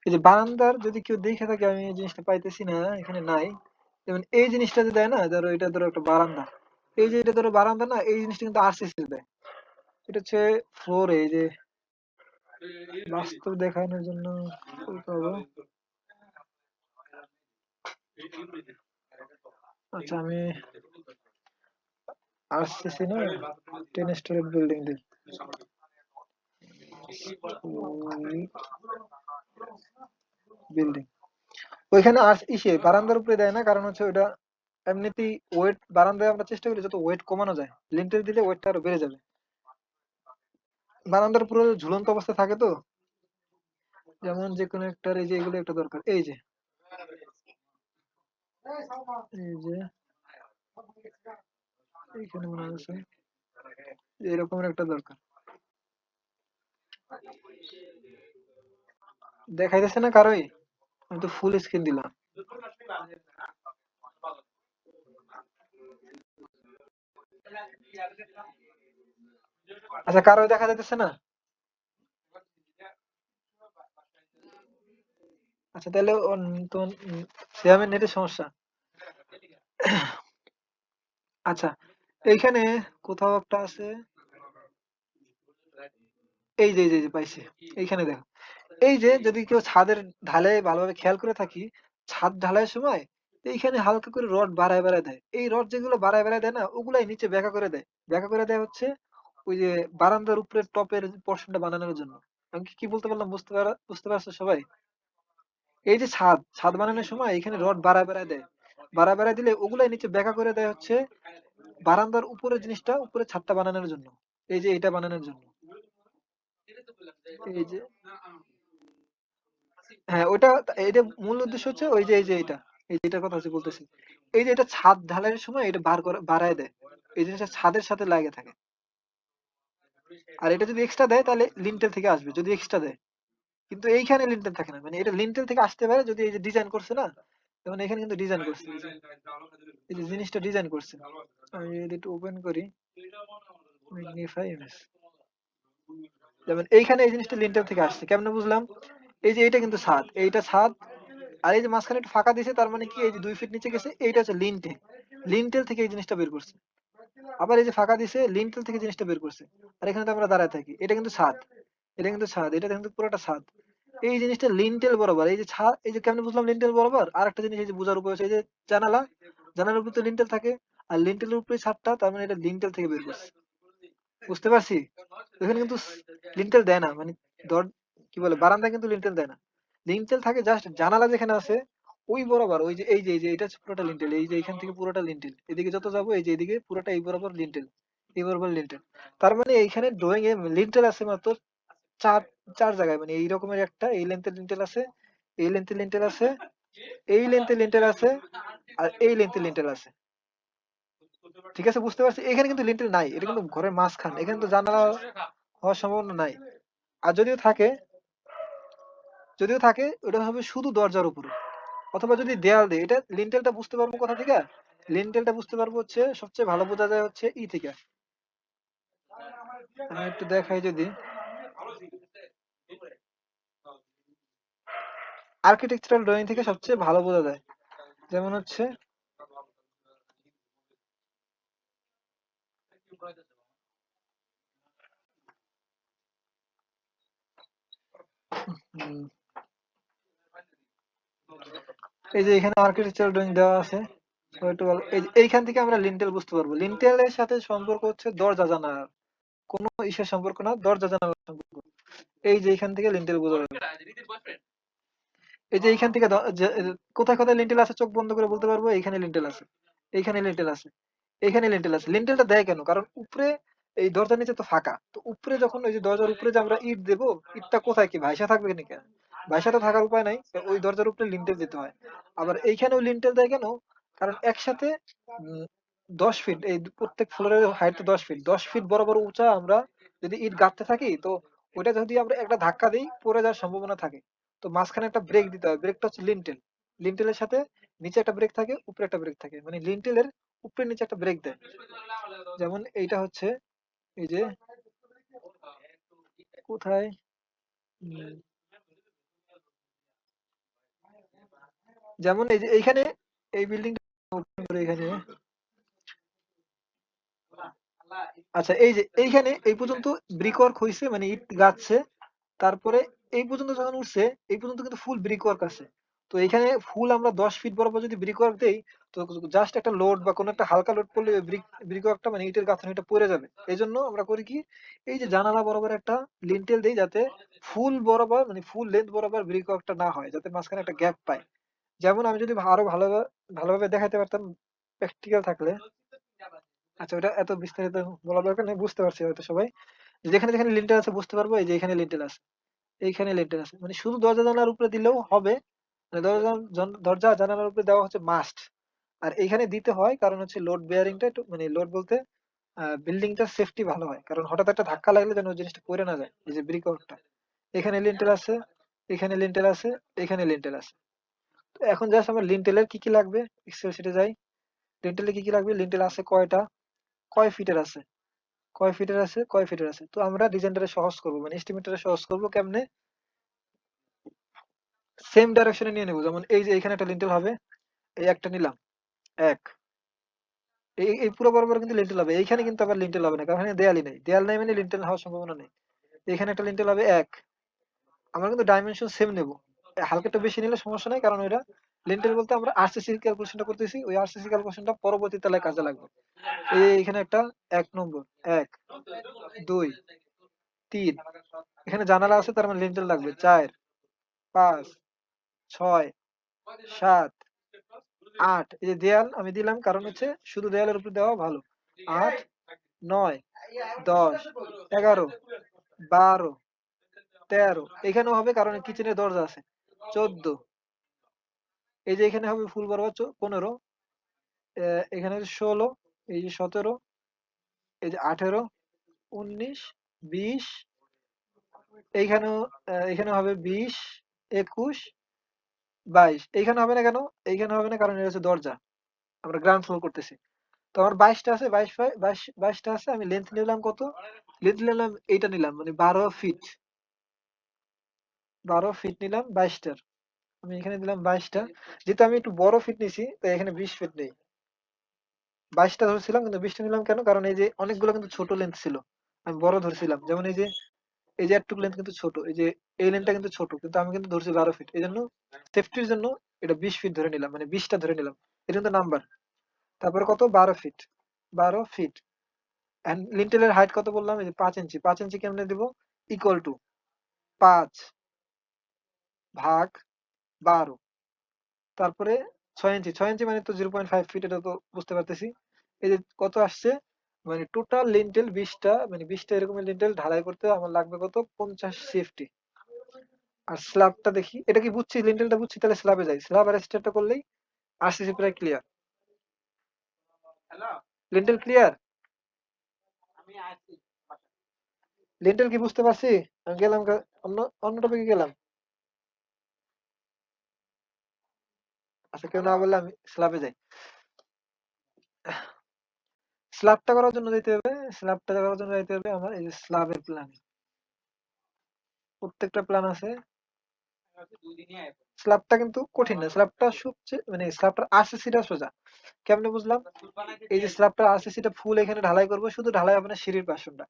এই যে বারান্দার, যদি কেউ দেখে থাকে, আমি এই জিনিসটা পাইতেছি না, এখানে নাই। যেমন এই জিনিসটা যে দেয় না, ধরো এটা ধরো একটা বারান্দা, এই যে এটা ধরো বারান্দা না, এই জিনিসটা কিন্তু আরসিসি দেয়। এটা হচ্ছে ফ্লোর, এই যে বাস্তব দেখানোর জন্য কি করবো? আচ্ছা আমি আরসিসি না, 10 স্টোরি বিল্ডিং দিই, বিল্ডিং। ওইখানে আর ইসে বারান্দার উপরে দেয় না, কারণ হচ্ছে ওটা এমনিতেই ওয়েট, বারান্দায় আমরা চেষ্টা করি যত ওয়েট কমানো যায়, লিন্টেল দিলে ওয়েটটা আরো বেড়ে যাবে। বারান্দার পুরো ঝুলন্ত অবস্থা থাকে তো, যেমন যে কোনো একটার, এই যে এগুলো একটা দরকার, এই যে এইখানে মনে হচ্ছে এরকমের একটা দরকার। দেখা যাচ্ছে না কারোই, আমি তো ফুল স্ক্রিন দিলাম। আচ্ছা কারোই দেখা যাইতেছে না। আচ্ছা তাহলে তোমার সিয়ামের নেটের সমস্যা। আচ্ছা এইখানে কোথাও একটা আছে, এই যে পাইছি। এইখানে দেখো, এই যে যদি কেউ ছাদের ঢালাই ভালোভাবে খেয়াল করে থাকি, ছাদ ঢালাইয়ের সময় এইখানে হালকা করে রড বাড়ায় বাড়ায় দেয়। এই রড যেগুলো বাড়ায় বাড়ায় দেয় না, ওগুলাই নিচে বেঁকা করে দেয়। বেঁকা করে দেয় হচ্ছে ওই যে বারান্দার উপরের টপের পোর্শনটা বানানোর জন্য। আমি কি কি বলতে পারলাম, বুঝতে পারছো সবাই? এই যে ছাদ বানানোর সময় এখানে রড বাড়ায় দেয়, বাড়ায় দিলে ওগুলাই নিচে বেঁকা করে দেয় হচ্ছে বারান্দার উপরের জিনিসটা, উপরে ছাদটা বানানোর জন্য, এই যে এটা বানানোর জন্য। এই যে হ্যাঁ ওটা, এটা মূল উদ্দেশ্য হচ্ছে ওই যে এই যে এটা, এই যে এটার কথা হচ্ছে বলতেছি, এই যে এটা ছাদ ঢালাইয়ের সময় এটা বার করে বাড়ায় দেয়, এই জিনিসটা ছাদের সাথে লাগে থাকে। আর এটা যদি এক্সট্রা দেয় তাহলে লিন্টেল থেকে আসবে, যদি এক্সট্রা দেয়। কিন্তু এইখানে লিন্টেল থাকে না, মানে এটা লিন্টেল থেকে আসতে পারে যদি এই যে ডিজাইন করছে না, যেমন এখানে কিন্তু ডিজাইন করছে, এই যে জিনিসটা ডিজাইন করছে। আমি এডিট ওপেন করি, ম্যাগনিফাই ইমেজ, যেমন এইখানে এই জিনিসটা লিন্টেল থেকে আসছে, কেমনে বুঝলাম? এই যে এইটা কিন্তু ছাদ, এইটা ছাদ, আর এই যে মাঝখানে একটু ফাঁকা দিছে, তার মানে কি এই যে 2 ফিট নিচে গেছে, এইটা হচ্ছে লিন্টেল, লিন্টেল থেকে এই জিনিসটা বের করছে। আবার এই যে ফাঁকা দিছে, লিন্টেল থেকে জিনিসটা বের করছে। আর এখানে তো আমরা দাঁড়ায় থাকি, এটা কিন্তু ছাদ, এটা কিন্তু ছাদ, এটা কিন্তু পুরোটা ছাদ। এই জিনিসটা লিন্টেল বরাবর, এই যে ছাদ, এই যে কেমনে বুঝলাম লিন্টেল বরাবর? আর একটা জিনিস এই যে বোঝার উপায় হচ্ছে, এই যে জানালা, জানালার উপর তো লিন্টেল থাকে, আর লিন্টেলের উপরে ছাদটা, তার মানে এটা লিন্টেল থেকে বের করছে। বুঝতে পারছি? এখানে কিন্তু লিন্টেল দেয় না, মানে দর কি বলে বারান্দা কিন্তু লিন্টেল দেয় না, লিন্টেল থাকে জাস্ট জানালা যেখানে আছে ওই বরাবর, ওই যে এই যে এটা হচ্ছে পুরোটা লিন্টেল, এই যে এখান থেকে পুরোটা লিন্টেল, এদিকে যত যাবো এই যে এদিকে পুরোটা এই বরাবর লিন্টেল, এই বরাবর লিন্টেল। তার মানে এইখানে ড্রয়িং এ লিন্টেল আছে মাত্র চার চার জায়গায়, মানে এই রকমের একটা এই লেন্থের লিন্টেল আছে, এই লেন্থের লিন্টেল আছে, এই লেন্থের লিন্টেল আছে, আর এই লেন্থের লিন্টেল আছে। ঠিক আছে, বুঝতে পারছি? এখানে কিন্তু লিন্টেল নাই, এটা কিন্তু ঘরের মাঝখান, এখানে তো জানালা হওয়ার সম্ভাবনা নাই। আর যদিও থাকে ওটা হবে শুধু দরজার উপরে, অথবা যদি দেয়াল দেয়, এটা লিন্টেলটা বুঝতে পারবো কোথা থেকে? লিন্টেলটা বুঝতে পারবো হচ্ছে সবচেয়ে ভালো বোঝা যায় হচ্ছে থেকে। আমি একটু দেখাই যদি, আর্কিটেকচারাল ড্রয়িং থেকে সবচেয়ে ভালো বোঝা যায়। যেমন হচ্ছে উম, এই যে এখানে আর্কিটেকচারাল ড্রয়িং দেওয়া আছে, তো একটু এইখান থেকে আমরা লিন্টেল বুঝতে পারবো, লিন্টেলের সাথে সম্পর্ক হচ্ছে দরজা জানালার, কোনো ইসের সম্পর্ক না, দরজা জানালার সম্পর্ক। এই যে এখান থেকে লিন্টেল বোঝা যাবে, এই যে এইখান থেকে কোথায় কোথায় লিন্টেল আছে চোখ বন্ধ করে বলতে পারবো, এইখানে লিন্টেল আছে, এইখানে লিন্টেল আছে, এইখানে লিন্টেল আছে। লিন্টেলটা দেয় কেন? কারণ উপরে এই দরজার নিচে তো ফাঁকা, তো উপরে যখন ওই যে দরজার উপরে যে আমরা ইট দেবো, ইটটা কোথায় কি ভাইসা থাকবে নাকি? ভাইসা তো থাকার উপায় নাই, তো ওই দরজার উপরে লিন্টেল দিতে হয়। আবার এইখানেও লিন্টেল দেয় কেন? কারণ একসাথে 10 ফিট, এই প্রত্যেক ফ্লোরের হাইট তো 10 ফিট, 10 ফিট বরাবর উঁচা আমরা যদি ইট গাঁথতে থাকি, তো ওইটা যদি আমরা একটা ধাক্কা দিই পড়ে যাওয়ার সম্ভাবনা থাকে। তো মাঝখানে একটা ব্রেক দিতে হয়, ব্রেকটা হচ্ছে লিন্টেল, লিন্টেলের সাথে নিচে একটা ব্রেক থাকে, উপরে একটা ব্রেক থাকে, মানে লিন্টেলের উপরে নিচে একটা ব্রেক দেয়। যেমন এইটা হচ্ছে এই যে কোথায়, উম, যেমন এই যে এইখানে এই বিল্ডিং এখানে, আচ্ছা এই যে এইখানে এই পর্যন্ত ব্রিক ওয়ার্ক হইছে, মানে ইট গাচ্ছে, তারপরে এই পর্যন্ত যখন উঠছে এই পর্যন্ত কিন্তু ফুল ব্রিক ওয়ার্ক আছে। তো এখানে ফুল আমরা 10 ফিট বরাবর যদি ব্রিক ওয়ার্ক দেই, তো জাস্ট একটা লোড বা কোনো একটা হালকা লোড পড়লে ব্রিক ব্রিক ওয়ার্কটা মানে ইটের গাঁথনিটা পড়ে যাবে। এই জন্য আমরা করি কি, এই যে জানালা বরাবর একটা লিন্টেল দেই, যাতে ফুল বরাবর মানে ফুল লেন্থ বরাবর ব্রিক ওয়ার্কটা না হয়, যাতে মাঝখানে একটা গ্যাপ পায়। যেমন আমি যদি আরো ভালোভাবে দেখাতে পারতাম প্র্যাকটিক্যাল থাকলে, আচ্ছা ওটা এত বিস্তারিত বলা দরকার নেই, বুঝতে পারছি হয়তো সবাই। যেখানে যেখানে লিন্টেল আছে বুঝতে পারবো, এই যে এখানে লিন্টেল আছে, এইখানে লিন্টেল আছে, মানে শুধু দরজা জানালার উপরে দিলেও হবে, মানে দরজা জানালার উপরে দেওয়া হচ্ছে মাস্ট। আর এইখানে দিতে হয় কারণ হচ্ছে লোড বেয়ারিংটা একটু, মানে লোড বলতে বিল্ডিংটার সেফটি ভালো হয়, কারণ হঠাৎ একটা ধাক্কা লাগলে যেন ওই জিনিসটা পড়ে না যায়। এই যে ব্রিক ওয়ার্কটা, এখানে লিন্টেল আছে, এখানে লিন্টেল আছে, এখানে লিন্টেল আছে। তো এখন জাস্ট আমার লিন্টেলের কি কি লাগবে, এক্সেল শিটে যাই। লিন্টেলে কি কি লাগবে, লিন্টেল আছে কয়টা, কয় ফিটের আছে, কয় ফিটের আছে, কয় ফিটের আছে। তো আমরা ডিজাইনটারে সহজ করবো, মানে এস্টিমেটরে সহজ করবো কেমনে, সেম ডাইরেকশনে নিয়ে নেবো। যেমন এই যে এখানে একটা লিন্টেল হবে, এই একটা নিলাম, এক, এই পুরো বরাবর কিন্তু লিন্টেল হবে, এইখানে কিন্তু আবার লিন্টেল হবে না, কারণ এখানে দেয়ালই নাই, দেয়াল নাই মানে লিন্টেল হওয়ার সম্ভাবনা নেই। এখানে একটা লিন্টেল হবে এক, আমরা কিন্তু ডাইমেনশন সেম নেবো, হালকা একটু বেশি নিলে সমস্যা নাই, কারণ ওইটা লিন্টেল বলতে আমরা আরসিসি ক্যালকুলেশনটা করতেছি, ওই আরসিসি ক্যালকুলেশনটা পরবর্তী তলায় কাজে লাগবে। এখানে একটা 1 নম্বর, এক, দুই, তিন, এখানে জানালা আছে, তার মানে লিন্টেল লাগবে চার, পাঁচ, 6 7 8 এই যে দেয়াল আমি দিলাম কারণ হচ্ছে শুধু দেয়ালের উপর দেওয়া ভালো। 8 9 10 11 12 13 এখানেও হবে কারণ কিচেনের দরজা আছে। 14 এই যে এখানে হবে ফুল বরাবর 15 এখানে হচ্ছে 16 এই যে 17 এই যে 18 19 20 এইখানেও এখানে হবে 20 21 22 এইখানে হবে না কেন? এইখানে হবে না কারণ এটা হচ্ছে দরজা। আমরা গ্রাউন্ড ফ্লোর করতেছি। তো আমার 22 টা আছে 22 টা আছে আমি লেন্থ নিলাম কত? লেন্থ নিলাম এইটা নিলাম মানে 12 ফিট। 12 ফিট নিলাম 22 টার। আমি এখানে দিলাম 22 টা। যেহেতু আমি একটু বড় ফিট নিছি তাই এখানে 20 ফিট নেই। 22 টা ধরছিলাম কিন্তু 20 টা নিলাম কেন? কারণ এই যে অনেকগুলো কিন্তু ছোট লেন্থ ছিল। আমি বড় ধরছিলাম। যেমন এই যে এতটুকু লেন্থ কিন্তু ছোট। এই যে এই লেন্থটা কিন্তু ছোট। কিন্তু আমি কিন্তু ধরছি 12 ফিট। এজন্য সেফটির জন্য এটা 20 ফিট ধরে নিলাম। মানে 20 টা ধরে নিলাম। এটা কিন্তু নাম্বার। তারপরে কত? 12 ফিট। 12 ফিট। এন্ড লিন্টেলের হাইট কত বললাম? এই যে 5 ইঞ্চি। 5 ইঞ্চি কেমনে দিব? ইকুয়াল টু 5 ভাগ 12। তারপরে 6 ইঞ্চি। 6 ইঞ্চি মানে তো 0.5 ফিট এটা তো বুঝতে পারতেছি। এই যে কত আসছে? মানে টোটাল লিন্টেল 20 টা মানে 20 টা এরকমের লিন্টেল ঢালাই করতে আমার লাগবে কত? 50 সিএফটি। আর স্ল্যাবটা দেখি। এটা কি বুঝছি? লিন্টেলটা বুঝছি তাহলে স্ল্যাবে যাই। স্ল্যাব আর স্টারটা করলেই আরসিসি প্রায় ক্লিয়ার। Lintel clear? লিন্টেল কি বুঝতে পারছি? আমি গেলাম অন্য অন্য টপিকে গেলাম। আচ্ছা কেউ না বললে আমি স্ল্যাবে যাই। স্ল্যাবটা করার জন্য যাইতে হবে। স্ল্যাবটা করার জন্য যাইতে হবে আমার এই যে স্ল্যাবের প্ল্যান। প্রত্যেকটা প্ল্যান আছে। স্ল্যাবটা কিন্তু কঠিন না। স্ল্যাবটা সবচেয়ে মানে স্ল্যাবটার আরসিসিটা সোজা। কেমনে বুঝলাম? এই যে স্ল্যাবটার আরসিসিটা ফুল এখানে ঢালাই করব, শুধু ঢালাই হবে না সিঁড়ির পোরশনটা।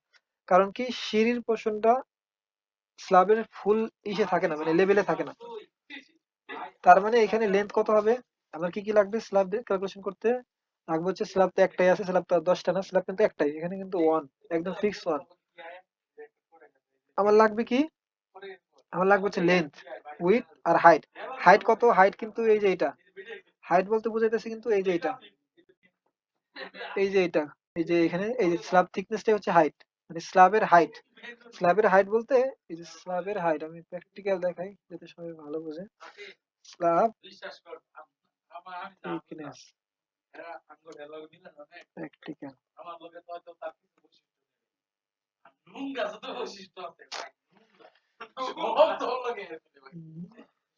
কারণ কি সিঁড়ির পোরশনটা স্ল্যাবের ফুল ইসে থাকে না মানে লেভেলে থাকে না। তার মানে এখানে লেন্থ কত হবে? আমার কি লাগবে স্ল্যাব দিয়ে ক্যালকুলেশন করতে? লাগবে হচ্ছে স্ল্যাব তো একটাই আছে, স্ল্যাব তো আর 10 টা না, স্ল্যাব কিন্তু একটাই। এখানে কিন্তু 1 একদম ফিক্স 1। আমার লাগবে কি? আমার লাগবে হচ্ছে লেন্থ, উইডথ আর হাইট। হাইট কত? হাইট কিন্তু এই যে এটা। হাইট বলতে বুঝাইতেছে কিন্তু এই যে এটা। এই যে এটা। এই যে এখানে এই যে স্ল্যাব থিকনেসটাই হচ্ছে হাইট। মানে স্ল্যাবের হাইট। স্ল্যাবের হাইট বলতে এই যে স্ল্যাবের হাইট আমি প্র্যাকটিক্যাল দেখাই যাতে সবাই ভালো বোঝে। Slab thickness practical.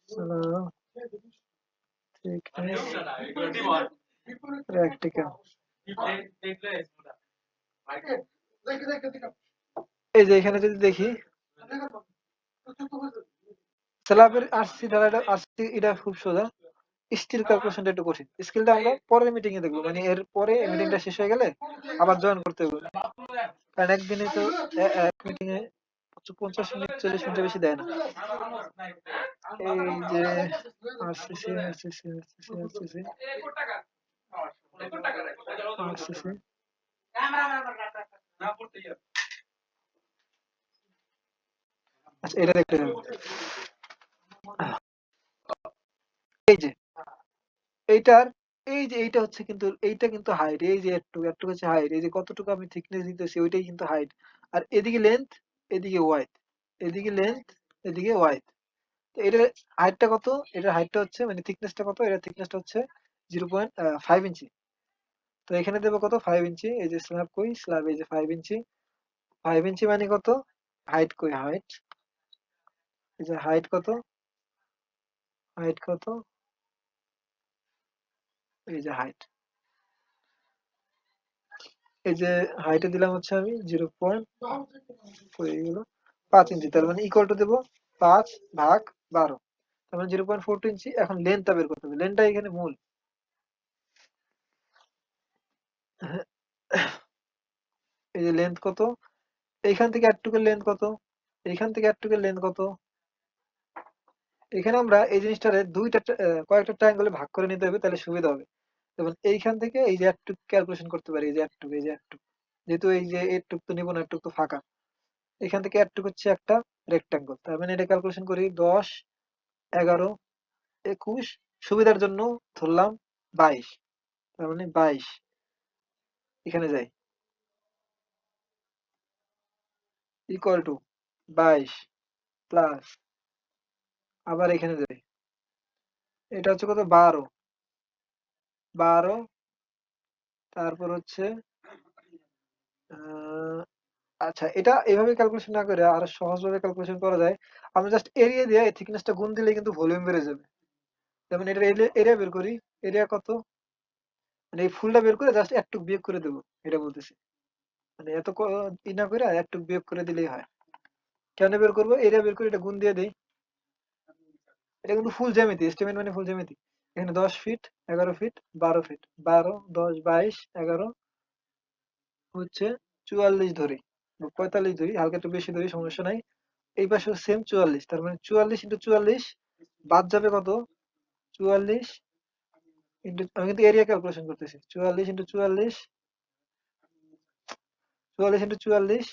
Slab thickness practical. এই যে এখানে যদি দেখি স্ল্যাবের আরসি ঢালাইটা আরসি এটা খুব সোজা। স্টিল ক্যালকুলেশনটা একটু কঠিন। স্কিলটা আমরা পরের মিটিং এ দেখবো। মানে এর পরে মিটিংটা শেষ হয়ে গেলে আবার জয়েন করতে হবে। কারণ একদিনে তো এক মিটিং এ 50 মিনিট 40 মিনিটের বেশি দেয় না। এই যে RCC RCC RCC RCC RCC আচ্ছা এটা দেখতে হবে। এই যে এইটার এই যে এইটা হচ্ছে কিন্তু এইটা কিন্তু হাইট। এই যে একটু হচ্ছে হাইট। এই যে কতটুকু আমি থিকনেস দিতেছি ওইটাই কিন্তু হাইট। আর এদিকে লেন্থ, এদিকে ওয়াইড। এদিকে লেন্থ, এদিকে ওয়াইড। তো এটার হাইটটা কত? এটার হাইটটা হচ্ছে মানে থিকনেসটা কত? এটার থিকনেসটা হচ্ছে 0.5 ইঞ্চি। তো এখানে দেবো কত? 5 ইঞ্চি। এই যে স্ল্যাব কই? স্ল্যাব এই যে 5 ইঞ্চি। 5 ইঞ্চি মানে কত? হাইট কই? হাইট। এই যে হাইট কত? হাইট কত? এই যে হাইট। এই যে হাইটে দিলাম হচ্ছে আমি 0.5 ইঞ্চি। তার মানে ইকুয়াল টু দেবো 5 ভাগ 12। তার মানে 0.42 ইঞ্চি। এখন লেন্থটা বের করতে হবে। লেন্থটা এখানে মূল। এই যে লেন্থ কত? এইখান থেকে এতটুকুর লেন্থ কত? এইখান থেকে এতটুকুর লেন্থ কত? এখানে আমরা এই জিনিসটারে কয়েকটা ট্রায়াঙ্গলে ভাগ করে নিতে হবে তাহলে সুবিধা হবে। যেমন এইখান থেকে এই যে এতটুকু ক্যালকুলেশন করতে পারি। এই যে এতটুকু, এই যে এতটুকু। যেহেতু এই যে এতটুকু তো নিব না, এতটুকু তো ফাঁকা। এখান থেকে এতটুকু হচ্ছে একটা রেক্টাঙ্গল। তার মানে এটা ক্যালকুলেশন করি 10 11 21, সুবিধার জন্য ধরলাম 22, তার মানে 22 এখানে যাই, ইকুয়াল টু 22 প্লাস, আবার এখানে যাই, এটা হচ্ছে কত, 12, 12, তারপর হচ্ছে আহ, আচ্ছা, এটা এভাবে ক্যালকুলেশন না করে আরো সহজভাবে ক্যালকুলেশন করা যায়। আমরা জাস্ট এরিয়া দিয়ে এই থিকনেসটা গুণ দিলে কিন্তু ভলিউম বেড়ে যাবে। যেমন এটার এরিয়া বের করি, এরিয়া কত, মানে এই ফুলটা বের করে জাস্ট একটু বিয়োগ করে দেবো, এটা বলতেছি। মানে এত ই না করে একটু বিয়োগ করে দিলেই হয়। কেন বের করবো, এরিয়া বের করে এটা গুণ দিয়ে দেই। এটা কিন্তু ফুল জ্যামিতি, এস্টিমেট মানে ফুল জ্যামিতি। এখানে 10 ফিট, 11 ফিট, 12 ফিট, 12, 10, 22, 11 হচ্ছে 44 ধরি, 45 ধরি, হালকা একটু বেশি ধরি, সমস্যা নাই। এই পাশে সেম 44, তার মানে 44 ইন্টু 44 বাদ যাবে কত, 44 ইন্টু, আমি কিন্তু এরিয়া ক্যালকুলেশন করতেছি, 44 ইন্টু 44, 44 ইন্টু 44,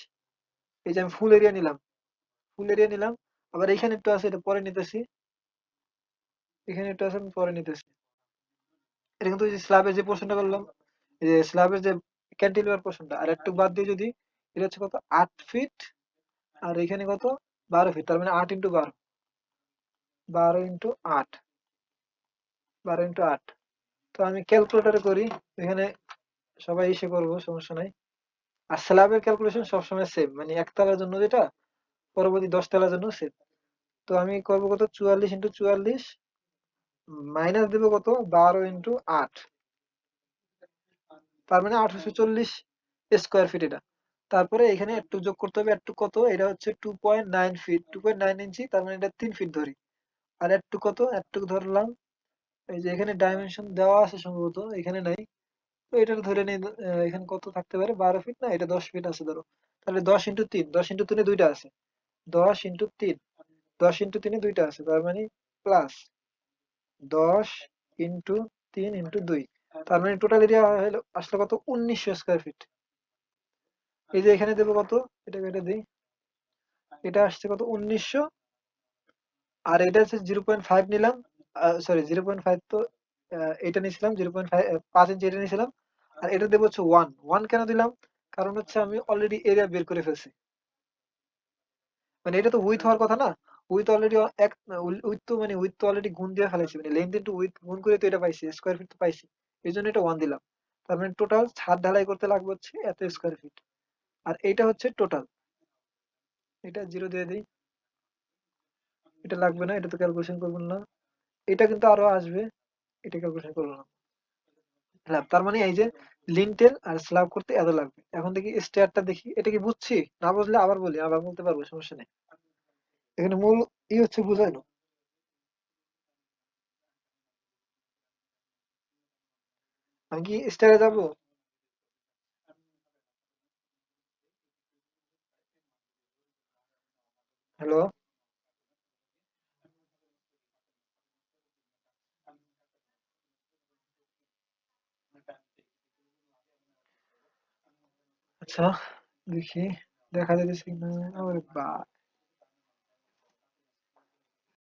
এই যে আমি ফুল এরিয়া নিলাম, ফুল এরিয়া নিলাম। আবার এখানে একটু আছে, এটা পরে নিতেছি, এখানে একটু আছে, আমি পরে নিতেছি। এটা কিন্তু ওই যে স্ল্যাবের যে পোর্শনটা করলাম, এই যে স্ল্যাবের যে ক্যান্টিলিভার পোর্শনটা, আর একটু বাদ দিয়ে যদি, এটা হচ্ছে কত, 8 ফিট, আর এখানে কত, 12 ফিট, তার মানে 8 ইন্টু 12, 12 ইন্টু 8, 12 ইন্টু 8। তো আমি ক্যালকুলেটরে করি, এখানে সবাই এসে করবো, সমস্যা নাই। আর স্ল্যাবের ক্যালকুলেশন সবসময় সেম, মানে একতলার জন্য যেটা, পরবর্তী 10 তলার জন্য সেম। তো আমি করবো কত, 44 ইন্টু 44, মাইনাস দেবো কত, 12 ইন্টু 8, তার মানে 1840 স্কোয়ার ফিট এটা। তারপরে এখানে একটু যোগ করতে হবে, একটু কত, এটা হচ্ছে 2.9 ফিট, 2.9 ইঞ্চি, তার মানে এটা 3 ফিট ধরি। আর একটু কত, একটু ধরলাম, এই যে এখানে ডাইমেনশন দেওয়া আছে সম্ভবত, এখানে নাই, তো এটা ধরে নেই। এখানে কত থাকতে পারে, 12 ফিট, না এটা 10 ফিট আছে ধরো। তাহলে 10 ইন্টু 3, 10 ইন্টু 3 দুইটা আছে, 10 ইন্টু 3, 10 ইন্টু 3 দুইটা আছে, তার মানে প্লাস 10 ইন্টু 3 ইন্টু 2, তার মানে টোটাল এরিয়া হলো আসলে কত, 1900 স্কোয়ার ফিট। এই যে এখানে দেবো কত, এটা কেটে দিই, এটা আসছে কত, 1900, আর এটা হচ্ছে 0.5 নিলাম, সরি 0.5 তো, এটা নিয়েছিলাম 0.5, 5 ইঞ্চি এটা নিয়েছিলাম। আর এটা দেবো হচ্ছে 1, 1 কেন দিলাম, কারণ হচ্ছে আমি অলরেডি এরিয়া বের করে ফেলছি, মানে এটা তো উইথ হওয়ার কথা না, উইথ অলরেডি এক, উইথ তো মানে উইথ তো অলরেডি গুণ দিয়ে ফেলাইছি, মানে লেন্থ ইন্টু উইথ গুণ করে তো এটা পাইছি, স্কোয়ার ফিট তো পাইছি, এই জন্য এটা 1 দিলাম। তার মানে টোটাল ছাদ ঢালাই করতে লাগবে হচ্ছে এত স্কোয়ার ফিট, আর এইটা হচ্ছে টোটাল, এটা 0 দিয়ে দিই, এটা লাগবে না, এটা তো ক্যালকুলেশন করবো না। এটা কিন্তু আরো আসবে, এটা ক্যালকুলেশন করবো না। স্ল্যাব, তার মানে এই যে লিন্টেল আর স্ল্যাব করতে এত লাগবে। এখন দেখি স্টেয়ারটা দেখি, এটা কি বুঝছি, না বুঝলে আবার বলি, আবার বলতে পারবো, সমস্যা নেই। এখানে মূল হচ্ছে বুঝাইলো। আমি কি স্টেয়ারে যাবো? হ্যালো, আচ্ছা, দেখি দেখা যাচ্ছে কিনা। আরে বা,